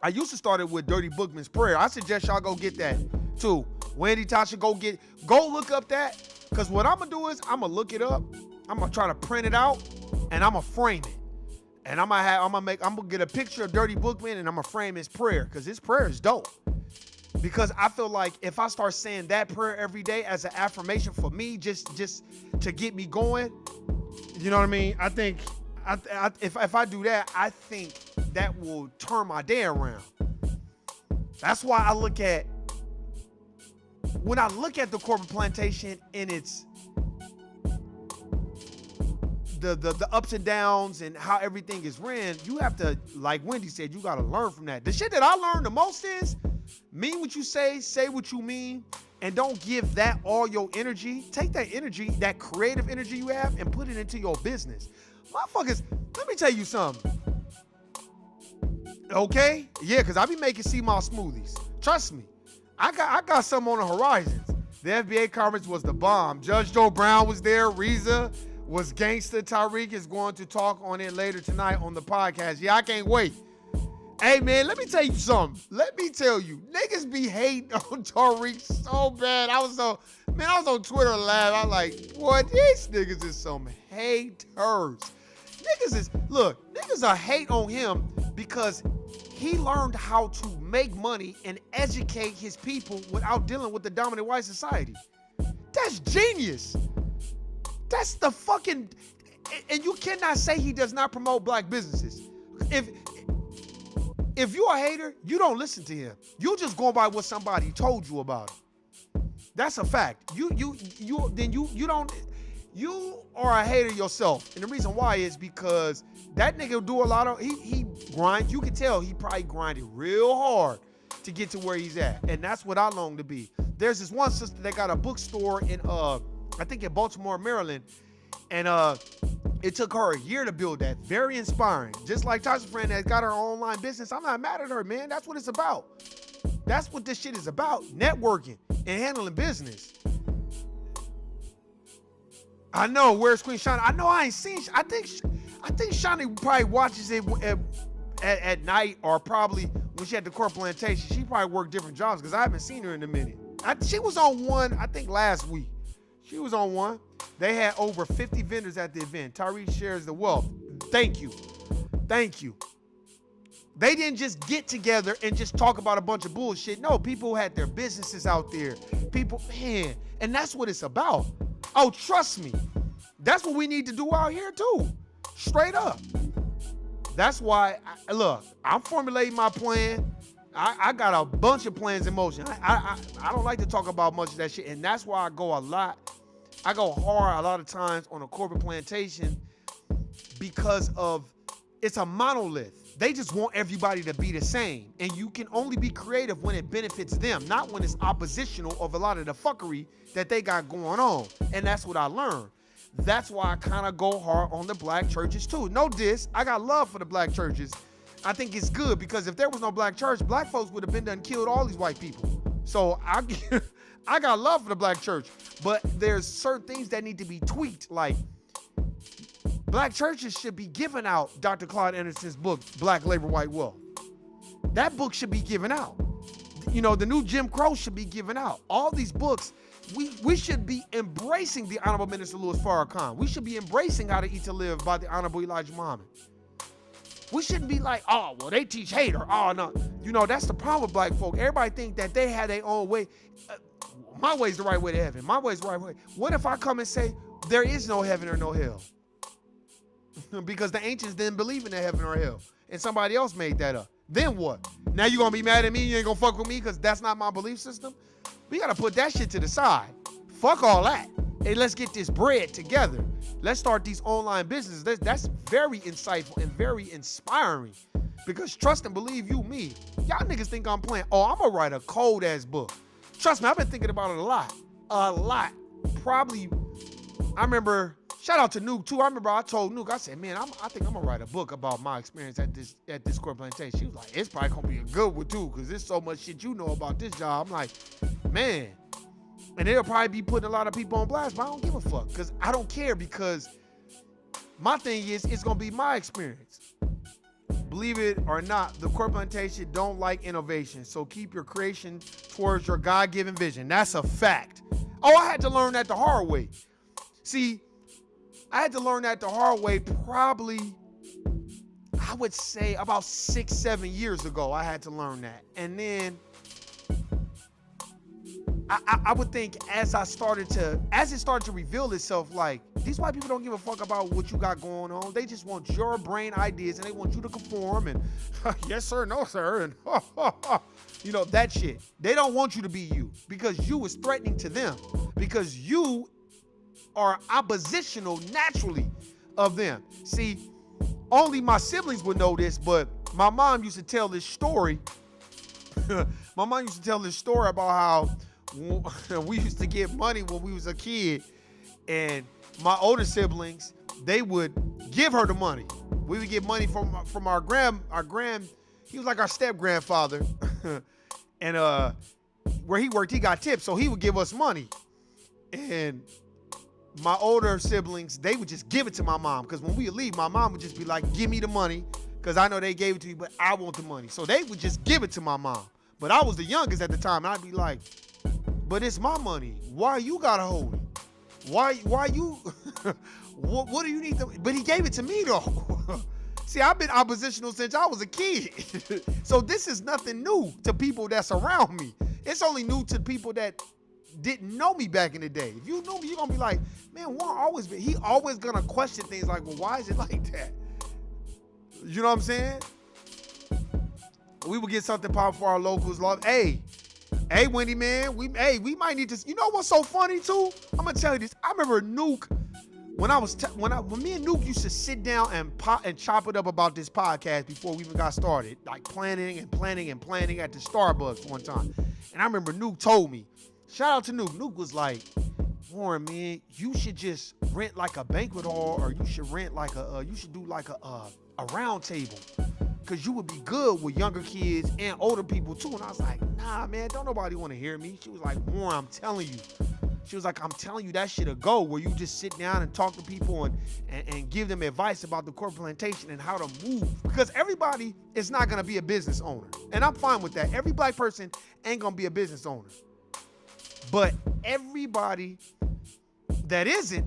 I used to start it with Dirty Bookman's prayer. I suggest y'all go get that too. Wendy, Tasha, go look up that. Cause what I'm gonna do is I'm gonna look it up. I'm gonna try to print it out and I'm gonna frame it. And I'm gonna get a picture of Dirty Bookman and I'm gonna frame his prayer. Cause his prayer is dope. Because I feel like if I start saying that prayer every day as an affirmation for me, just to get me going, you know what I mean? I think if I do that, I think that will turn my day around. That's why when I look at the corporate plantation and it's the ups and downs and how everything is ran, you have to, like Wendy said, you got to learn from that. The shit that I learned the most is mean what you say what you mean, and don't give that all your energy. Take that energy, that creative energy you have, and put it into your business. Motherfuckers, let me tell you something. Okay? Yeah, because I be making sea moss smoothies. Trust me. I got something on the horizons. The FBA conference was the bomb. Judge Joe Brown was there. Reza was gangster. Tyreek is going to talk on it later tonight on the podcast. Yeah, I can't wait. Hey, man, let me tell you something. Let me tell you. Niggas be hating on Tyreek so bad. I was on Twitter live. I was like, boy, these niggas is some haters. Niggas are hate on him because he learned how to make money and educate his people without dealing with the dominant white society. That's genius. That's the fucking, and you cannot say he does not promote black businesses. If you're a hater, you don't listen to him. You just go by what somebody told you about him. That's a fact. You are a hater yourself. And the reason why is because that nigga do a lot of, he grinds. You can tell he probably grinded real hard to get to where he's at. And that's what I long to be. There's this one sister that got a bookstore in, I think in Baltimore, Maryland. And it took her a year to build that. Very inspiring. Just like Tasha's friend that got her online business. I'm not mad at her, man. That's what it's about. That's what this shit is about. Networking and handling business. I know, where's Queen Shawnee? I know I ain't seen, I think Shawnee probably watches it at night, or probably when she had the corporate plantation. She probably worked different jobs because I haven't seen her in a minute. She was on one, I think last week. She was on one. They had over 50 vendors at the event. Tyree shares the wealth. Thank you. Thank you. They didn't just get together and just talk about a bunch of bullshit. No, people had their businesses out there. People, man, and that's what it's about. Oh, trust me. That's what we need to do out here too. Straight up. That's why, look, I'm formulating my plan. I got a bunch of plans in motion. I don't like to talk about much of that shit, and that's why I go hard a lot of times on a corporate plantation, because it's a monolith. They just want everybody to be the same, and you can only be creative when it benefits them, not when it's oppositional of a lot of the fuckery that they got going on. And that's what I learned. That's why I kind of go hard on the black churches too. No diss, I got love for the black churches. I think it's good, because if there was no black church, black folks would have been done killed all these white people. So I got love for the black church, but there's certain things that need to be tweaked. Like, black churches should be giving out Dr. Claude Anderson's book, Black Labor, White Wealth. That book should be given out. You know, the new Jim Crow should be given out. All these books, we should be embracing the Honorable Minister Louis Farrakhan. We should be embracing How to Eat to Live by the Honorable Elijah Muhammad. We shouldn't be like, oh, well, they teach hate, or, oh, no. You know, that's the problem with black folk. Everybody think that they have their own way. My way's the right way to heaven. My way's the right way. What if I come and say, there is no heaven or no hell? Because the ancients didn't believe in the heaven or hell, and somebody else made that up. Then what? Now you gonna be mad at me? You ain't gonna fuck with me because that's not my belief system? We gotta put that shit to the side. Fuck all that. Hey, let's get this bread together. Let's start these online businesses. That's very insightful and very inspiring. Because trust and believe you me, y'all niggas think I'm playing. Oh, I'm gonna write a cold ass book. Trust me, I've been thinking about it a lot. Probably, I remember, shout out to Nuke too. I remember I told Nuke, I said, man, I think I'm gonna write a book about my experience at this corporate plantation. She was like, it's probably gonna be a good one too, because there's so much shit you know about this job. I'm like, man. And it'll probably be putting a lot of people on blast, but I don't give a fuck, because I don't care, because my thing is, it's gonna be my experience. Believe it or not, the corporate plantation don't like innovation, so keep your creation towards your God-given vision. That's a fact. Oh, I had to learn that the hard way. See, I had to learn that the hard way probably, I would say about 6-7 years ago, I had to learn that. And then I would think as it started to reveal itself, like, these white people don't give a fuck about what you got going on. They just want your brain ideas, and they want you to conform, and yes sir, no sir, and you know, that shit. They don't want you to be you, because you is threatening to them, because you are oppositional naturally of them. See, only my siblings would know this, but my mom used to tell this story. My mom used to tell this story about how we used to get money when we was a kid, and my older siblings, they would give her the money. We would get money from our grand, he was like our step grandfather. And where he worked, he got tips, so he would give us money. And my older siblings, they would just give it to my mom, because when we would leave, my mom would just be like, give me the money, because I know they gave it to me, but I want the money. So they would just give it to my mom. But I was the youngest at the time, and I'd be like, but it's my money. Why you gotta hold it? Why you, what do you need to, but he gave it to me though. See, I've been oppositional since I was a kid. So this is nothing new to people that's around me. It's only new to people that didn't know me back in the day. If you knew me, you're gonna be like, man, Warren he always gonna question things like, well, why is it like that? You know what I'm saying? We would get something popped for our locals. Hey, Wendy, man, we might need to. You know what's so funny too? I'm gonna tell you this. I remember Nuke when me and Nuke used to sit down and chop it up about this podcast before we even got started, like planning at the Starbucks one time. And I remember Nuke told me, shout out to Nuke. Nuke was like, Warren, man, you should just rent like a banquet hall, or you should rent like you should do like a round table. Because you would be good with younger kids and older people too. And I was like, nah, man, don't nobody want to hear me. She was like, Warren, I'm telling you. She was like, I'm telling you, that shit'll go, where you just sit down and talk to people and give them advice about the corporate plantation and how to move. Because everybody is not going to be a business owner. And I'm fine with that. Every black person ain't going to be a business owner. But everybody that isn't,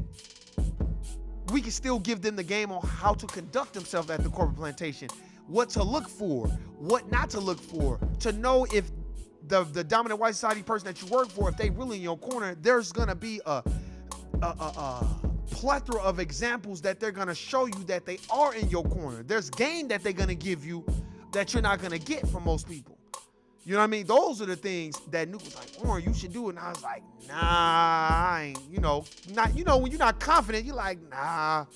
we can still give them the game on how to conduct themselves at the corporate plantation. What to look for, what not to look for, to know if the dominant white society person that you work for, if they really in your corner, there's gonna be a plethora of examples that they're gonna show you that they are in your corner. There's game that they're gonna give you that you're not gonna get from most people. You know what I mean? Those are the things that Nuke was like, Warren, you should do it. And I was like, nah, I ain't, when you're not confident, you're like, nah.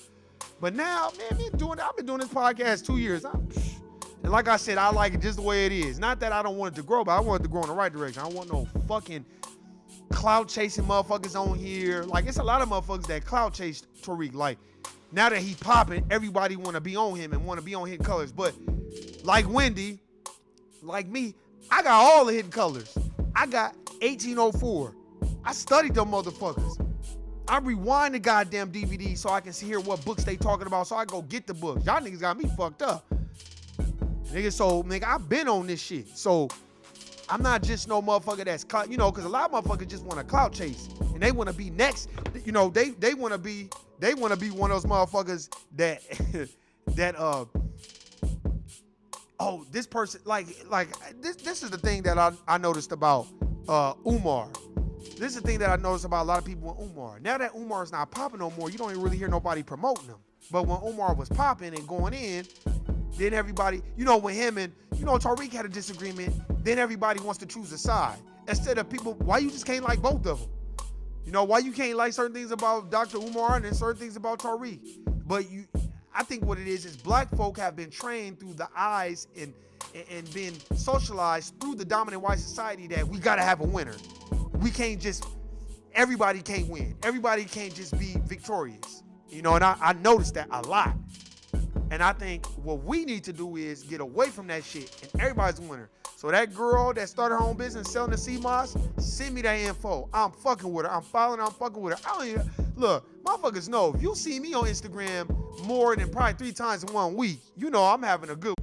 But now, man, I've been doing this podcast 2 years. And like I said, I like it just the way it is. Not that I don't want it to grow, but I want it to grow in the right direction. I don't want no fucking clout chasing motherfuckers on here. Like, it's a lot of motherfuckers that clout chase Tariq. Like, now that he popping, everybody want to be on him and want to be on Hidden Colors. But like Wendy, like me, I got all the Hidden Colors. I got 1804. I studied them motherfuckers. I rewind the goddamn DVD so I can hear what books they talking about, so I go get the books. Y'all niggas got me fucked up. Nigga, I've been on this shit. So I'm not just no motherfucker that's clout, because a lot of motherfuckers just want to clout chase. And they want to be next. They want to be one of those motherfuckers that this person, this is the thing that I noticed about Umar. This is the thing that I noticed about a lot of people with Umar. Now that Umar is not popping no more, you don't even really hear nobody promoting him. But when Umar was popping and going in, then everybody, when him and, Tariq had a disagreement, then everybody wants to choose a side. Instead of people, why you just can't like both of them? Why you can't like certain things about Dr. Umar and then certain things about Tariq? But I think what it is black folk have been trained through the eyes and been socialized through the dominant white society that we gotta have a winner. We can't just, everybody can't win. Everybody can't just be victorious. You know, and I noticed that a lot. And I think what we need to do is get away from that shit and everybody's a winner. So that girl that started her own business selling the sea moss, send me that info. I'm fucking with her. I'm following her. I'm fucking with her. I don't even, look, motherfuckers know, if you see me on Instagram more than probably 3 times in 1 week, you know I'm having a good.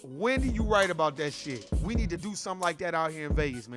When do you write about that shit? We need to do something like that out here in Vegas, man.